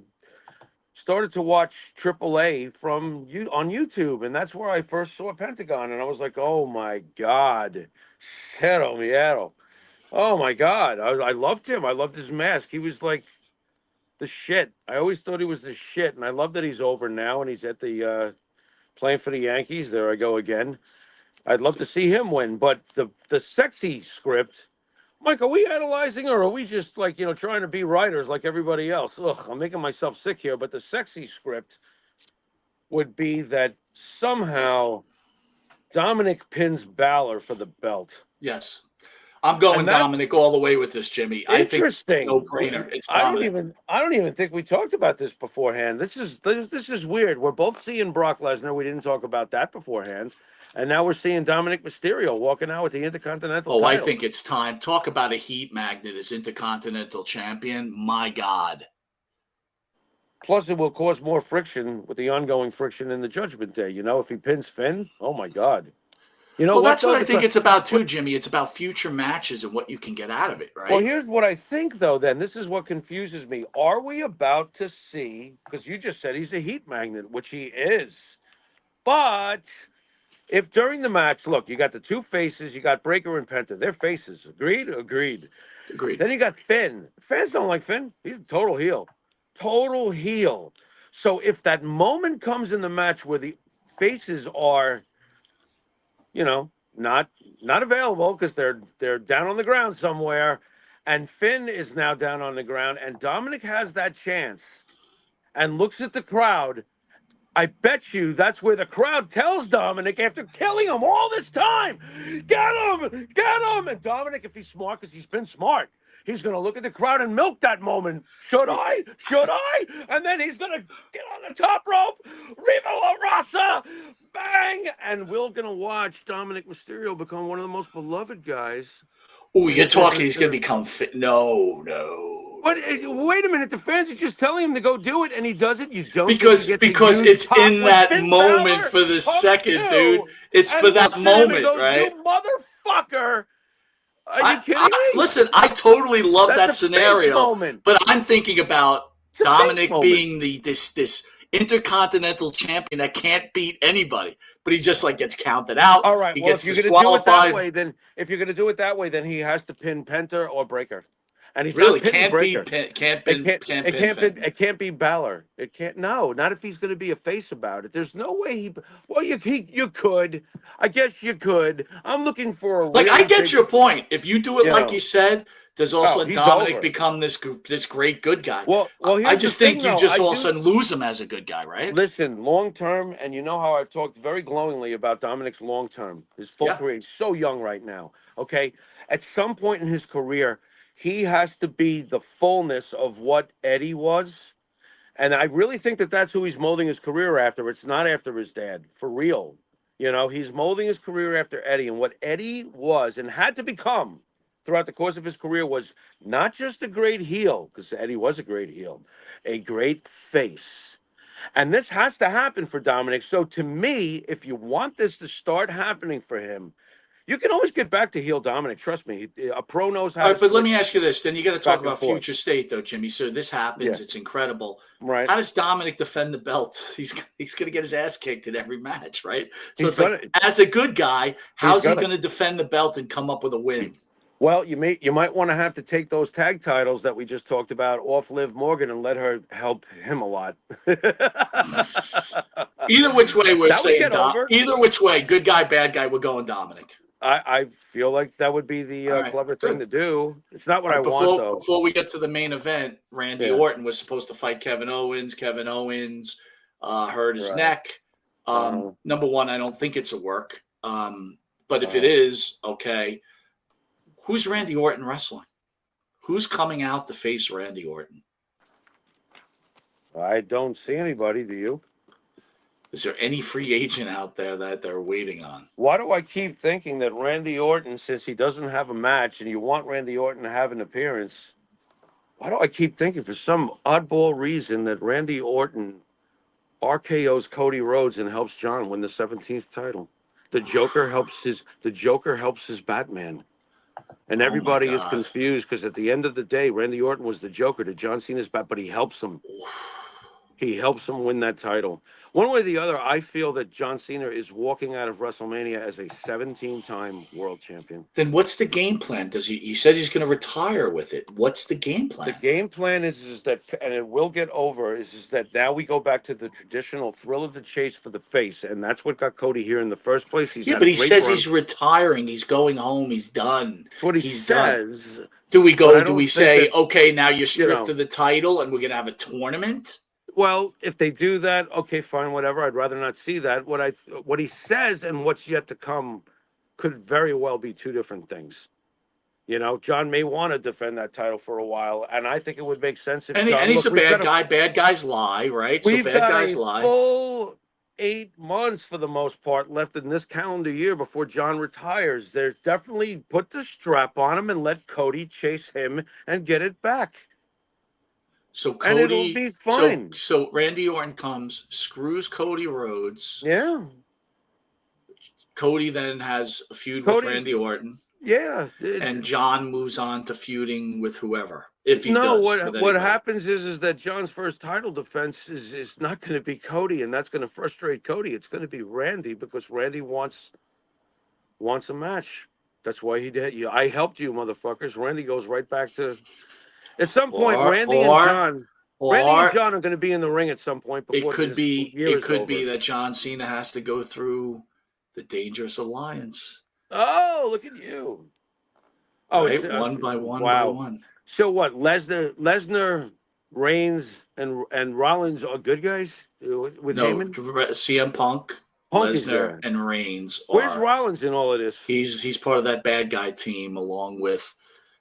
D: started to watch AAA on YouTube, and that's where I first saw Pentagon, and I was like, oh my God. Cero miedo. Oh my God. I loved him. I loved his mask. He was like the shit. I always thought he was the shit, and I love that he's over now, and he's at the... playing for the Yankees. There I go again. I'd love to see him win, but the sexy script, Mike, are we analyzing or are we just trying to be writers like everybody else? Ugh, I'm making myself sick here, but the sexy script would be that somehow Dominic pins Balor for the belt.
C: Yes. I'm going Dominic all the way with this, Jimmy.
D: Interesting.
C: I think no-brainer. It's Dominic.
D: I don't even think we talked about this beforehand. This is weird. We're both seeing Brock Lesnar. We didn't talk about that beforehand. And now we're seeing Dominic Mysterio walking out with the Intercontinental title.
C: I think it's time. Talk about a heat magnet as Intercontinental Champion. My God.
D: Plus, it will cause more friction with the ongoing friction in the Judgment Day. If he pins Finn, oh my God.
C: That's what I think it's about too, Jimmy. It's about future matches and what you can get out of it, right?
D: Well, here's what I think, though, then. This is what confuses me. Are we about to see, because you just said he's a heat magnet, which he is. But if during the match, look, you got the two faces, you got Breaker and Penta. They're faces. Agreed? Agreed. Then you got Finn. Fans don't like Finn. He's a total heel. Total heel. So if that moment comes in the match where the faces are... not available because they're down on the ground somewhere, and Finn is now down on the ground, and Dominic has that chance and looks at the crowd. I bet you that's where the crowd tells Dominic after killing him all this time, get him, get him. And Dominic, if he's smart, because he's been smart, he's going to look at the crowd and milk that moment. Should I? Should I? And then he's going to get on the top rope. Riva La Raza. Bang. And we're going to watch Dominic Mysterio become one of the most beloved guys.
C: Oh, you're talking he's going to become fit. No.
D: But wait a minute, the fans are just telling him to go do it, and he does it. You don't
C: because it's in that moment for the second, dude. It's for that moment, right?
D: You motherfucker! Are you kidding me?
C: Listen, I totally love that scenario, but I'm thinking about Dominic being this intercontinental champion that can't beat anybody, but he just like gets counted out.
D: All right,
C: he
D: well,
C: gets
D: if you're going to do it that
C: disqualified.
D: way, if you're going to do it that way, then he has to pin Penta or Breaker. And he's
C: really
D: not
C: it
D: can't be Balor. It can't. No, not if he's going to be a face about it. There's no way he. Well, you could. I guess you could. I'm looking for a.
C: Like, I get your point. If you do it like you said, does all of a sudden Dominic become this great good guy?
D: Well,
C: I just think you just all of a sudden lose him as a good guy, right?
D: Listen, long term, and you know how I've talked very glowingly about Dominic's long term, his full career. He's so young right now. Okay, at some point in his career, he has to be the fullness of what Eddie was. And I really think that that's who he's molding his career after. It's not after his dad, for real. You know, he's molding his career after Eddie. And what Eddie was and had to become throughout the course of his career was not just a great heel, because Eddie was a great heel, a great face. And this has to happen for Dominic. So to me, if you want this to start happening for him, you can always get back to heel Dominic. Trust me. A pro knows how.
C: All right, but let me ask you this. Then you got to talk about future state, though, Jimmy. So this happens. It's incredible.
D: Right.
C: How does Dominic defend the belt? He's going to get his ass kicked in every match, right? So it's like, as a good guy, how's he going to defend the belt and come up with a win?
D: Well, you might want to have to take those tag titles that we just talked about off Liv Morgan and let her help him a lot.
C: Either which way, we're saying either which way, good guy, bad guy, we're going Dominic.
D: I feel like that would be the clever thing to do. It's not what I want, though.
C: Before we get to the main event, Randy Orton was supposed to fight Kevin Owens. Kevin Owens hurt his neck. Number one, I don't think it's a work. But if it is, okay. Who's Randy Orton wrestling? Who's coming out to face Randy Orton?
D: I don't see anybody. Do you?
C: Is there any free agent out there that they're waiting on?
D: Why do I keep thinking that Randy Orton, since he doesn't have a match and you want Randy Orton to have an appearance, why do I keep thinking for some oddball reason that Randy Orton RKO's Cody Rhodes and helps John win the 17th title? The Joker helps his Batman. And everybody is confused because at the end of the day, Randy Orton was the Joker to John Cena's Bat, but he helps him. He helps him win that title. One way or the other, I feel that John Cena is walking out of WrestleMania as a 17-time world champion.
C: Then what's the game plan? He says he's going to retire with it. What's the game plan?
D: The game plan is that, and it will get over, is that now we go back to the traditional thrill of the chase for the face, and that's what got Cody here in the first place.
C: But he says he's retiring. He's going home. He's done.
D: That's what he says.
C: Done. Do we say, okay, now you're stripped of the title and we're going to have a tournament?
D: Well, if they do that, okay, fine, whatever. I'd rather not see that. What he says and what's yet to come could very well be two different things. You know, John may want to defend that title for a while, and I think it would make sense if John,
C: he's a bad guy. Bad guys lie, right?
D: So bad guys lie. Full 8 months for the most part left in this calendar year before John retires. There's definitely put the strap on him and let Cody chase him and get it back.
C: So Cody,
D: and it'll be fine.
C: So Randy Orton comes, screws Cody Rhodes.
D: Yeah.
C: Cody then has a feud with Randy Orton.
D: Yeah.
C: And John moves on to feuding with whoever. If he does.
D: What happens is that John's first title defense is not going to be Cody, and that's going to frustrate Cody. It's going to be Randy because Randy wants a match. That's why he did. I helped you, motherfuckers. Randy goes right back to. At some point, Randy and John are going to be in the ring at some point.
C: It could be that John Cena has to go through the Dangerous Alliance.
D: Oh, look at you. Oh,
C: right,
D: it's
C: one by one by
D: wow.
C: one.
D: So what? Lesnar, Reigns, and Rollins are good guys with
C: No,
D: Heyman.
C: CM Punk,
D: Punk is
C: Lesnar,
D: there.
C: and Reigns
D: Where's
C: are.
D: Rollins in all of this?
C: He's part of that bad guy team along with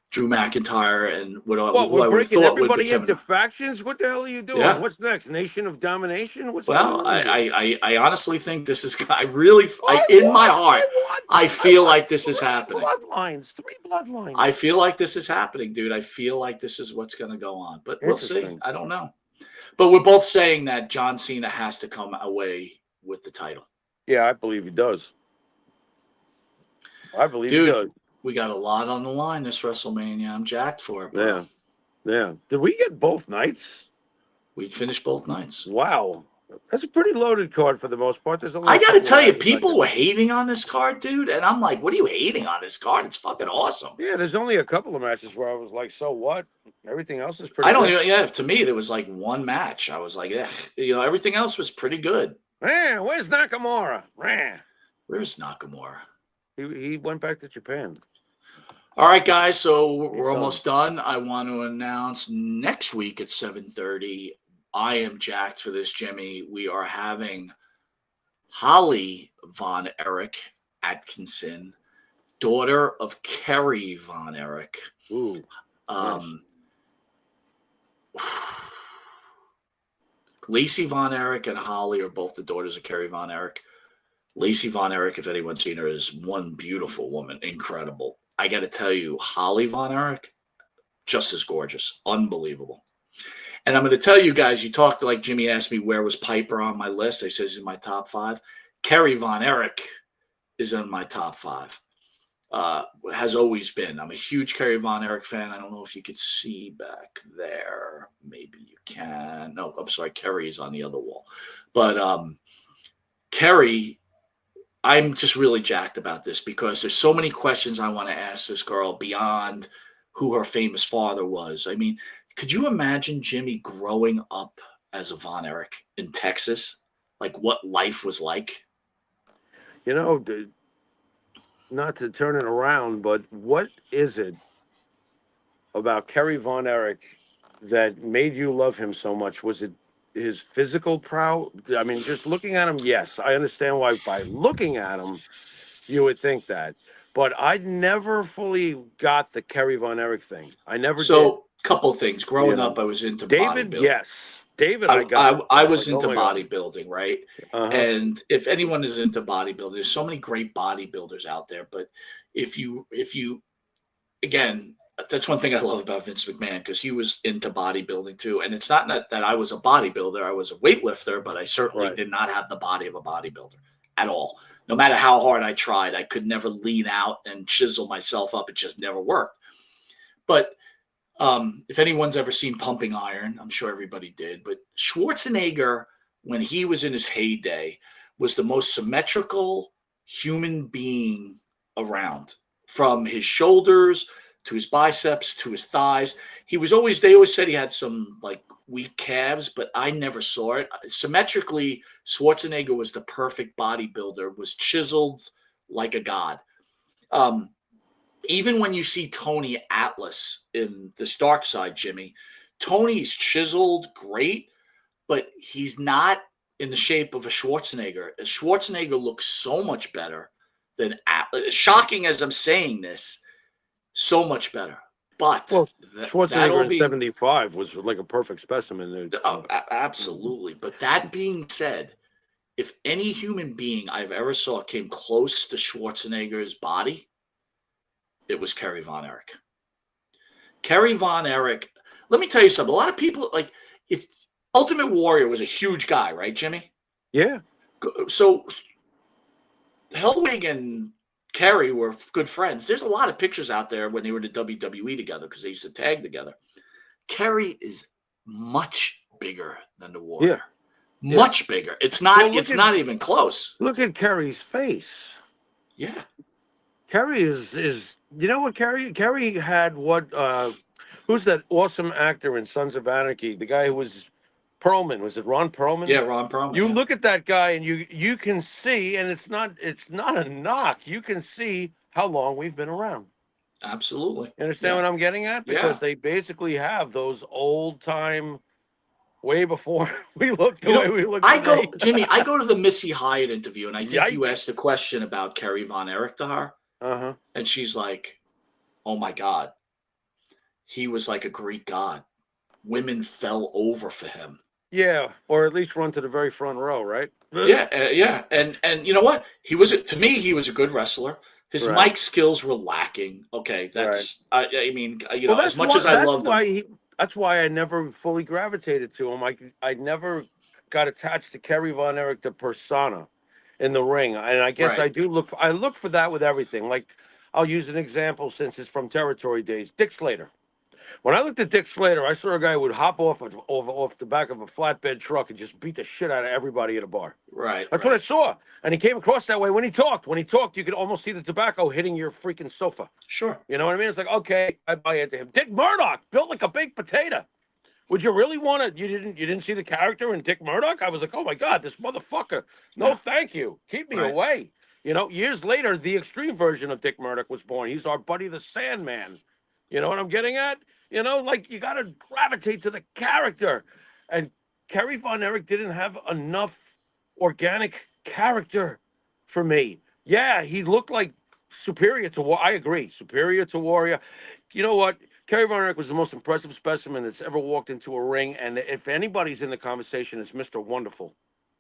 C: Drew McIntyre and
D: What,
C: who
D: we're
C: I would have
D: breaking
C: thought would be
D: everybody
C: Kevin.
D: into factions? What the hell are you doing?
C: Yeah.
D: What's next? Nation of Domination? What's going
C: Well,
D: on here?
C: I honestly think this is. In my heart, I feel like this is happening.
D: Bloodlines, 3 bloodlines.
C: I feel like this is happening, dude. I feel like this is what's going to go on, but we'll see. I don't know. But we're both saying that John Cena has to come away with the title.
D: Yeah, I believe he does. I believe he does.
C: We got a lot on the line this WrestleMania. I'm jacked for it, bro.
D: Yeah. Did we get both nights?
C: We finished both nights.
D: Wow. That's a pretty loaded card for the most part. There's only
C: I got to tell you, people were hating on this card, dude. And I'm like, what are you hating on this card? It's fucking awesome.
D: Yeah, there's only a couple of matches where I was like, so what? Everything else is pretty good.
C: To me, there was like one match. I was like, everything else was pretty good.
D: Man, where's Nakamura?
C: Where's Nakamura?
D: He went back to Japan.
C: All right, guys. So we're almost done. I want to announce next week at 7:30. I am jacked for this, Jimmy. We are having Hollie Von Erich Atkinson, daughter of Kerry Von Erich.
D: Ooh.
C: Nice. Lacey Von Erich and Hollie are both the daughters of Kerry Von Erich. Lacey Von Erich, if anyone's seen her, is one beautiful woman. Incredible. I got to tell you, Hollie Von Erich, just as gorgeous. Unbelievable. And I'm going to tell you guys, you talked like Jimmy asked me where was Piper on my list. I said he's in my top 5. Kerry Von Erich is in my top 5. Has always been. I'm a huge Kerry Von Erich fan. I don't know if you could see back there. Maybe you can. No, I'm sorry. Kerry is on the other wall. But Kerry, I'm just really jacked about this because there's so many questions I want to ask this girl beyond who her famous father was. I mean, could you imagine Jimmy growing up as a Von Erich in Texas? Like what life was like?
D: You know, not to turn it around, but what is it about Kerry Von Erich that made you love him so much? Was it his physical prowess? I mean, just looking at him, yes, I understand why by looking at him, you would think that. But I never fully got the Kerry Von Erich thing. I never did.
C: Couple of things. Growing up, I was into bodybuilding.
D: Yes. David,
C: I was into bodybuilding, right? And if anyone is into bodybuilding, there's so many great bodybuilders out there. But if you again, that's one thing I love about Vince McMahon because he was into bodybuilding too. And it's not that I was a bodybuilder, I was a weightlifter, but I certainly did not have the body of a bodybuilder at all. No matter how hard I tried, I could never lean out and chisel myself up. It just never worked. But if anyone's ever seen Pumping Iron, I'm sure everybody did, but Schwarzenegger, when he was in his heyday, was the most symmetrical human being around. From his shoulders to his biceps to his thighs. They always said he had some like weak calves, but I never saw it. Symmetrically, Schwarzenegger was the perfect bodybuilder, was chiseled like a god. Even when you see Tony Atlas in the Stark Side, Jimmy, Tony's chiseled great, but he's not in the shape of a Schwarzenegger. Schwarzenegger looks so much better than Atlas. Shocking as I'm saying this, so much better. But
D: Schwarzenegger in 75 was like a perfect specimen.
C: Absolutely. But that being said, if any human being I've ever saw came close to Schwarzenegger's body, it was Kerry Von Erich. Kerry Von Erich, let me tell you something. A lot of people, Ultimate Warrior was a huge guy, right, Jimmy?
D: Yeah.
C: So Hellwig and Kerry were good friends. There's a lot of pictures out there when they were in the WWE together because they used to tag together. Kerry is much bigger than the Warrior. Yeah. Much bigger. It's not even close.
D: Look at Kerry's face.
C: Yeah.
D: Kerry is you know what Kerry had who's that awesome actor in Sons of Anarchy? The guy who was Perlman. Was it Ron Perlman?
C: Yeah, Ron Perlman.
D: You look at that guy and you can see, and it's not a knock. You can see how long we've been around.
C: Absolutely.
D: You understand what I'm getting at? Because they basically have those old time, way before we looked the way we look today.
C: Jimmy, I go to the Missy Hyatt interview, and I think you
D: Yikes.
C: asked a question about Kerry Von Erich to her.
D: Uh-huh.
C: And she's like, oh my God, he was like a Greek god. Women fell over for him.
D: Yeah, or at least run to the very front row, right?
C: Yeah. And you know what? He was a good wrestler. His mic skills were lacking. Okay, that's I mean, you know, as much as I loved him.
D: That's why I never fully gravitated to him. I never got attached to Kerry Von Erich, the persona in the ring. And I guess I do look for that with everything. Like, I'll use an example since it's from Territory days. Dick Slater. When I looked at Dick Slater, I saw a guy who would hop off the back of a flatbed truck and just beat the shit out of everybody at a bar.
C: Right.
D: That's what I saw. And he came across that way when he talked. When he talked, you could almost see the tobacco hitting your freaking sofa.
C: Sure.
D: You know what I mean? It's like, okay, I buy into him. Dick Murdoch, built like a baked potato. Would you really want to? You didn't see the character in Dick Murdoch? I was like, oh my God, this motherfucker. No, thank you. Keep me away. You know, years later, the extreme version of Dick Murdoch was born. He's our buddy, the Sandman. You know what I'm getting at? You know, like, you got to gravitate to the character. And Kerry Von Erich didn't have enough organic character for me. Yeah, he looked like superior to Warrior. I agree, superior to Warrior. You know what? Kerry Von Erich was the most impressive specimen that's ever walked into a ring. And if anybody's in the conversation, it's Mr. Wonderful.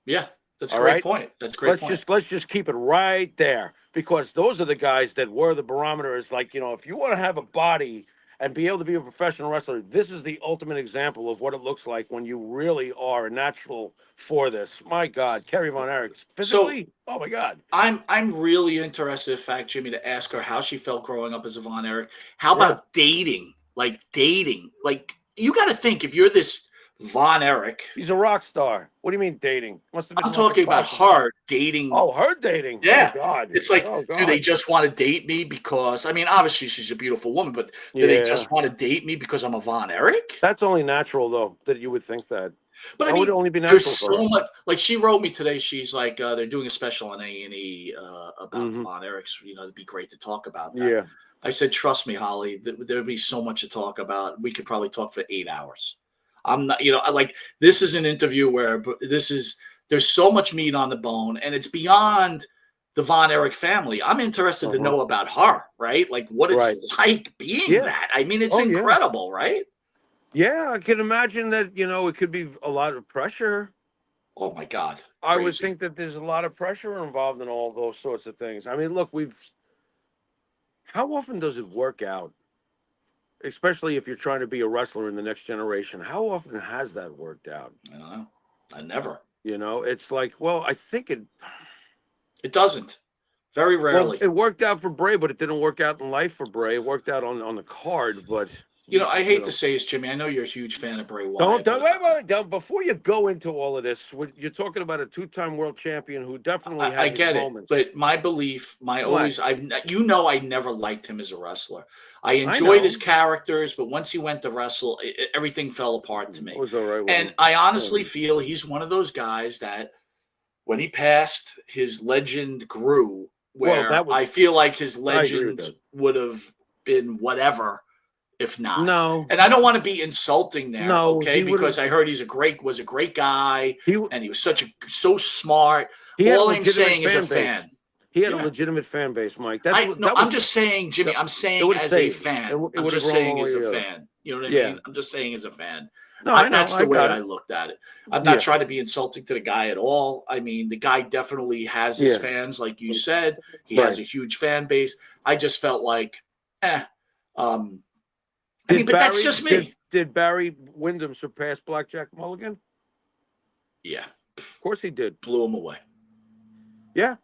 C: Yeah, that's a great point. That's a great point.
D: Let's just keep it right there, because those are the guys that were the barometer. Is like, you know, if you want to have a body and be able to be a professional wrestler, this is the ultimate example of what it looks like when you really are a natural for this. My God, Kerry Von Erich, physically, oh my God.
C: I'm really interested, in fact, Jimmy, to ask her how she felt growing up as a Von Erich. How about dating? Like, you got to think, if you're this Von Erich.
D: He's a rock star. What do you mean dating?
C: I'm talking about her dating.
D: Oh, her dating.
C: Yeah.
D: Oh, God.
C: It's like, do they just want to date me because, I mean, obviously she's a beautiful woman, but do they just want to date me because I'm a Von Erich?
D: That's only natural, though, that you would think that.
C: But I mean, would only be natural there's so much. Like, she wrote me today. She's like, they're doing a special on A&E about Von Erichs. You know, it'd be great to talk about that.
D: Yeah.
C: I said, trust me, Holly, there'd be so much to talk about. We could probably talk for 8 hours. I'm not, you know, like, this is an interview where there's so much meat on the bone, and it's beyond the Von Erich family. I'm interested to know about her, right? Like, what it's like being that. I mean, it's incredible, right?
D: Yeah, I can imagine that, you know, it could be a lot of pressure.
C: Oh my God. Crazy.
D: I would think that there's a lot of pressure involved in all those sorts of things. I mean, look, how often does it work out? Especially if you're trying to be a wrestler in the next generation. How often has that worked out?
C: I don't know. I never.
D: You know, it's like, well, I think it
C: doesn't. Very rarely.
D: Well, it worked out for Bray, but it didn't work out in life for Bray. It worked out on the card, but
C: you know, I hate to say this, Jimmy. I know you're a huge fan of Bray Wyatt.
D: Don't, before you go into all of this, you're talking about a two-time world champion who definitely had
C: I get
D: moments.
C: It, but my belief, I never liked him as a wrestler. I enjoyed his characters, but once he went to wrestle, everything fell apart to me.
D: It was all right.
C: And I honestly feel he's one of those guys that when he passed, his legend grew, where I feel like his legend would have been whatever. If not,
D: no,
C: and I don't want to be insulting there, okay? Because I heard was a great guy, and he was so smart. All I'm saying is a fan.
D: He had a legitimate fan base, Mike.
C: I'm just saying, Jimmy. I'm saying as a fan. I'm just saying as a fan. You know what I mean? I'm just saying as a fan.
D: No,
C: that's the way I looked at it. I'm not trying to be insulting to the guy at all. I mean, the guy definitely has his fans, like you said. He has a huge fan base. I just felt like, but that's just me.
D: Did Barry Windham surpass Blackjack Mulligan?
C: Yeah.
D: Of course he did.
C: Blew him away.
D: Yeah.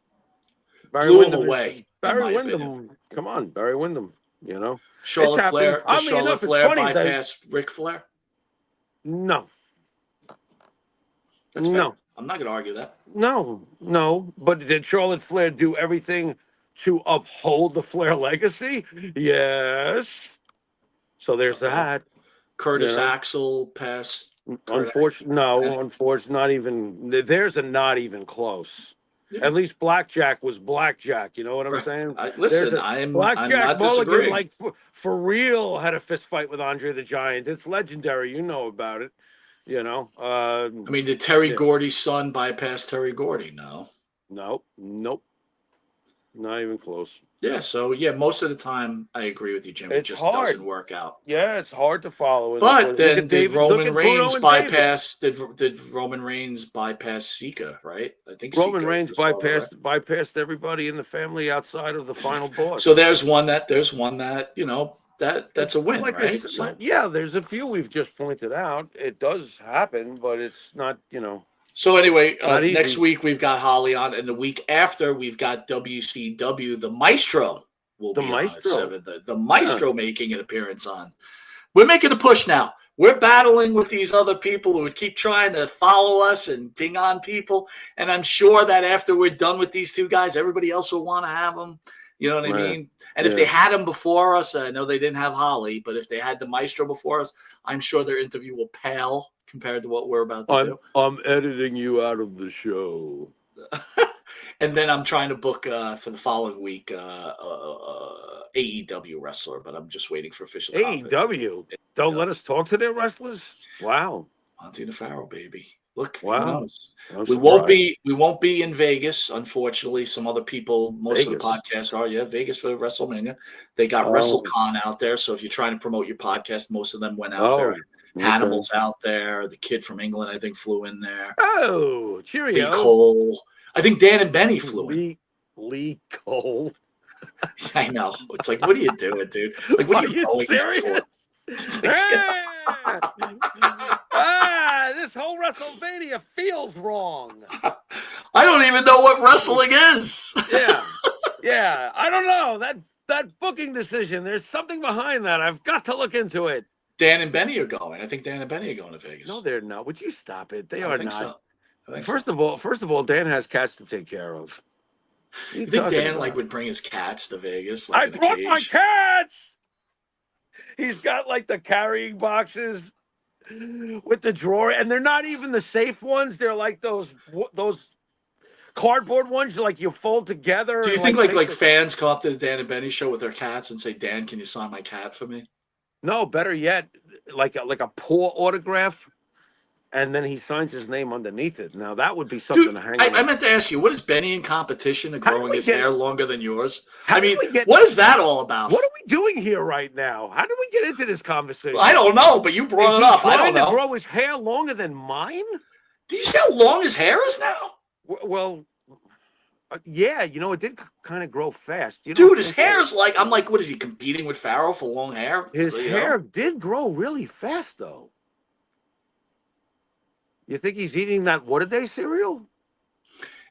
C: Blew him away.
D: Barry Windham. Come on, Barry Windham. You know?
C: Charlotte Flair. Charlotte Flair bypass Ric Flair?
D: No.
C: That's fair. No. I'm not going to argue that.
D: No. But did Charlotte Flair do everything to uphold the Flair legacy? Yes. So there's that.
C: Curtis Axel passed.
D: Unfortunately, not even. There's a not even close.
C: Yeah.
D: At least Blackjack was Blackjack. You know what I'm saying?
C: I'm
D: Blackjack
C: not
D: Mulligan,
C: disagreeing.
D: like for real, had a fist fight with Andre the Giant. It's legendary. You know about it. You know.
C: I mean, did Terry Gordy's son bypass Terry Gordy? No.
D: Nope. Not even close.
C: Yeah, so most of the time I agree with you, Jim. It just doesn't work out.
D: Yeah, it's hard to follow.
C: But then did Roman Reigns bypass?
D: David.
C: Did Roman Reigns bypass Sika? Right, I think
D: Roman
C: Sika
D: Reigns bypassed everybody in the family outside of the final boss.
C: So there's one that that's a win,
D: like
C: right?
D: There's a few we've just pointed out. It does happen, but it's not.
C: So anyway, next week we've got Hollie on, and the week after we've got WCW. The Maestro will be on at 7. The Maestro making an appearance on. We're making a push now. We're battling with these other people who would keep trying to follow us and ping on people. And I'm sure that after we're done with these two guys, everybody else will want to have them. You know what I mean? And if they had them before us, I know they didn't have Hollie, but if they had the Maestro before us, I'm sure their interview will pale compared to what we're about to do.
D: I'm editing you out of the show.
C: And then I'm trying to book for the following week AEW wrestler, but I'm just waiting for official
D: AEW? Don't let us talk to their wrestlers? Wow.
C: Monte The Pharaoh, baby. Look, who
D: wow.
C: knows? We won't be in Vegas, unfortunately. Some other people, most of the podcasts are, Vegas for WrestleMania. They got WrestleCon out there, so if you're trying to promote your podcast, most of them went out there. Hannibal's out there. The kid from England, I think, flew in there.
D: Oh, cheerio.
C: Lee Cole. I think Dan and Benny flew in.
D: Lee Cole.
C: I know. It's like, what are you doing, dude? Like, what are you going
D: serious? This whole WrestleMania feels wrong.
C: I don't even know what wrestling is.
D: Yeah. I don't know. That booking decision, there's something behind that. I've got to look into it.
C: Dan and Benny are going. I think Dan and Benny are going to Vegas.
D: No, they're not. Would you stop it? They are not.
C: So.
D: First of all, Dan has cats to take care of.
C: You think Dan would bring his cats to Vegas?
D: I brought my cats. He's got like the carrying boxes with the drawer, and they're not even the safe ones. They're like those cardboard ones, like you fold together.
C: Do you think like fans come up to the Dan and Benny show with their cats and say, "Dan, can you sign my cat for me?"
D: No, better yet, like a poor autograph. And then he signs his name underneath it. Now, that would be something to hang on.
C: I meant to ask you, what is Benny in competition to growing his hair longer than yours? What is that all about?
D: What are we doing here right now? How did we get into this conversation?
C: Well, I don't know, but you brought it up. I don't know.
D: To grow his hair longer than mine?
C: Do you see how long his hair is now?
D: Well, yeah, it did kind of grow fast.
C: Dude, his hair is like, I'm like, what is he, competing with Pharaoh for long hair?
D: His hair did grow really fast, though. You think he's eating that What-A-Day cereal?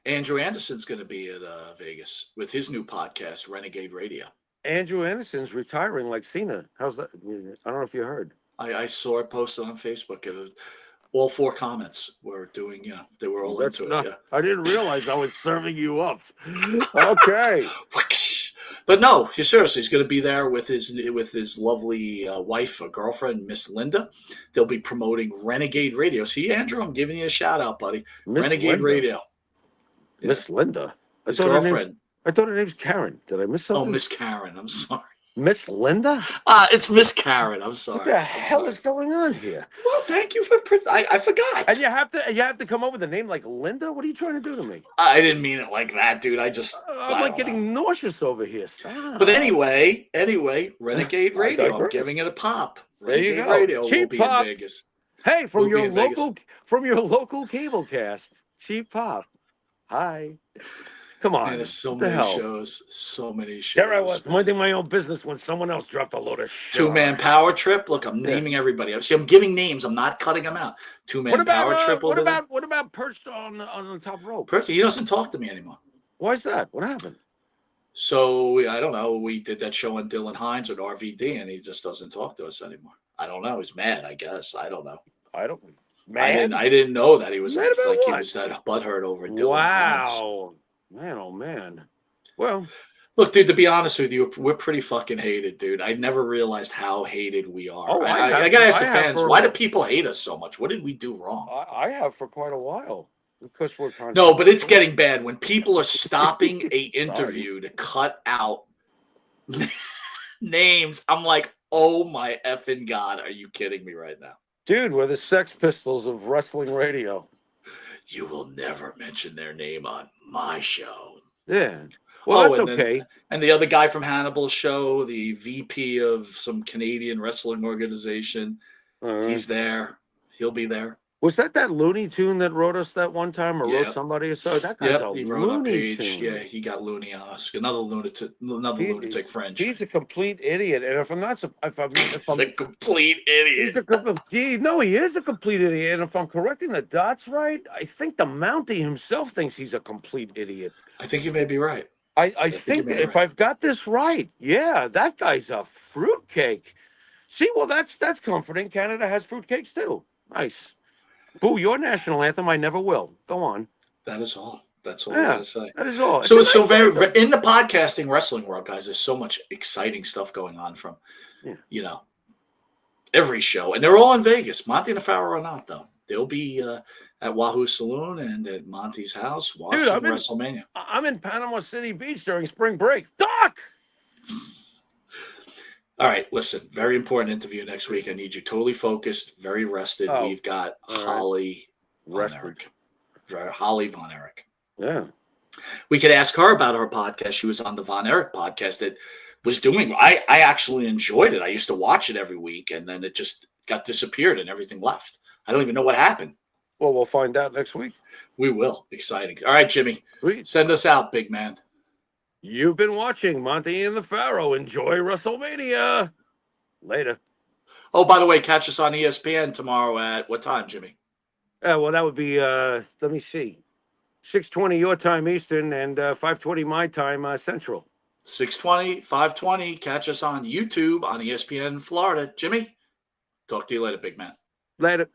C: Andrew Anderson's going to be at Vegas with his new podcast, Renegade Radio.
D: Andrew Anderson's retiring like Cena. How's that? I don't know if you heard.
C: I saw it posted on Facebook. All 4 comments were doing, they were all into it. Yeah.
D: I didn't realize I was serving you up. Okay.
C: But no, seriously, he's going to be there with his lovely wife or girlfriend, Miss Linda. They'll be promoting Renegade Radio. See, Andrew, I'm giving you a shout out, buddy. Renegade Radio.
D: Miss Linda.
C: His girlfriend.
D: I thought her name's Karen. Did I miss something?
C: Oh, Miss Karen. I'm sorry.
D: Miss Linda?
C: It's Miss Karen. I'm sorry.
D: What the hell is going on here?
C: Well, thank you for I forgot.
D: And you have to come up with a name like Linda? What are you trying to do to me?
C: I didn't mean it like that, dude.
D: I'm like getting nauseous over here. Stop.
C: But anyway, Renegade Radio. I'm giving it a pop. Renegade Radio will be in Vegas.
D: Hey, from your local cable cast, Cheap Pop. Hi. Come on.
C: Man, there's so many shows.
D: There I was, minding my own business when someone else dropped a load of shit.
C: 2-man power trip. Look, I'm naming everybody. I'm giving names. I'm not cutting them out. 2-man power trip.
D: What about Perched on the top rope?
C: Perched, he doesn't talk to me anymore.
D: Why is that? What happened?
C: So I don't know. We did that show on Dylan Hines with RVD, and he just doesn't talk to us anymore. I don't know. He's mad, I guess. I don't know.
D: Mad?
C: I didn't know that he was
D: mad about
C: he was that butthurt over Dylan Hines.
D: Wow. Man, oh man. Well,
C: look, dude, to be honest with you, we're pretty fucking hated, dude. I never realized how hated we are.
D: Oh,
C: I got to ask the fans, why do people hate us so much? What did we do wrong?
D: I have for quite a while. Because we're
C: No, but it's getting bad when people are stopping a interview to cut out names. I'm like, oh my effing God, are you kidding me right now?
D: Dude, we're the Sex Pistols of wrestling radio.
C: You will never mention their name on my show.
D: Yeah. Well, that's okay.
C: And the other guy from Hannibal's show, the VP of some Canadian wrestling organization, he's there. He'll be there.
D: Was that Looney Tune that wrote us that one time, or wrote somebody? So that guy's
C: he wrote our page.
D: Tune.
C: Yeah, he got loony on us. Another lunatic French.
D: He's a complete idiot. And if I'm not,
C: he's a complete idiot.
D: He is a complete idiot. And if I'm correcting the dots right, I think the Mountie himself thinks he's a complete idiot.
C: I think you may be right.
D: I think that if I've got this right, yeah, that guy's a fruitcake. See, well, that's comforting. Canada has fruitcakes too. Nice. Boo, your national anthem, I never will. Go on.
C: That is all. That's all I gotta say.
D: That is all.
C: So it's so very in the podcasting wrestling world, guys. There's so much exciting stuff going on from, every show, and they're all in Vegas. Monte the Pharaoh or not, though, they'll be at Wahoo Saloon and at Monte's house watching WrestleMania.
D: I'm in Panama City Beach during spring break. Doc.
C: All right, listen, very important interview next week. I need you totally focused, very rested. We've got Hollie Von Erich. Hollie Von Erich.
D: Yeah.
C: We could ask her about her podcast. She was on the Von Erich podcast that was doing. I actually enjoyed it. I used to watch it every week, and then it just got disappeared and everything left. I don't even know what happened.
D: Well, we'll find out next week.
C: We will. Exciting. All right, Jimmy.
D: Sweet.
C: Send us out, big man.
D: You've been watching Monte and the Pharaoh. Enjoy WrestleMania. Later.
C: Oh, by the way, catch us on ESPN tomorrow at what time, Jimmy?
D: Well, that would be, let me see, 6:20 your time Eastern and 5:20 my time Central.
C: 6:20, 5:20. Catch us on YouTube on ESPN Florida. Jimmy, talk to you later, big man.
D: Later.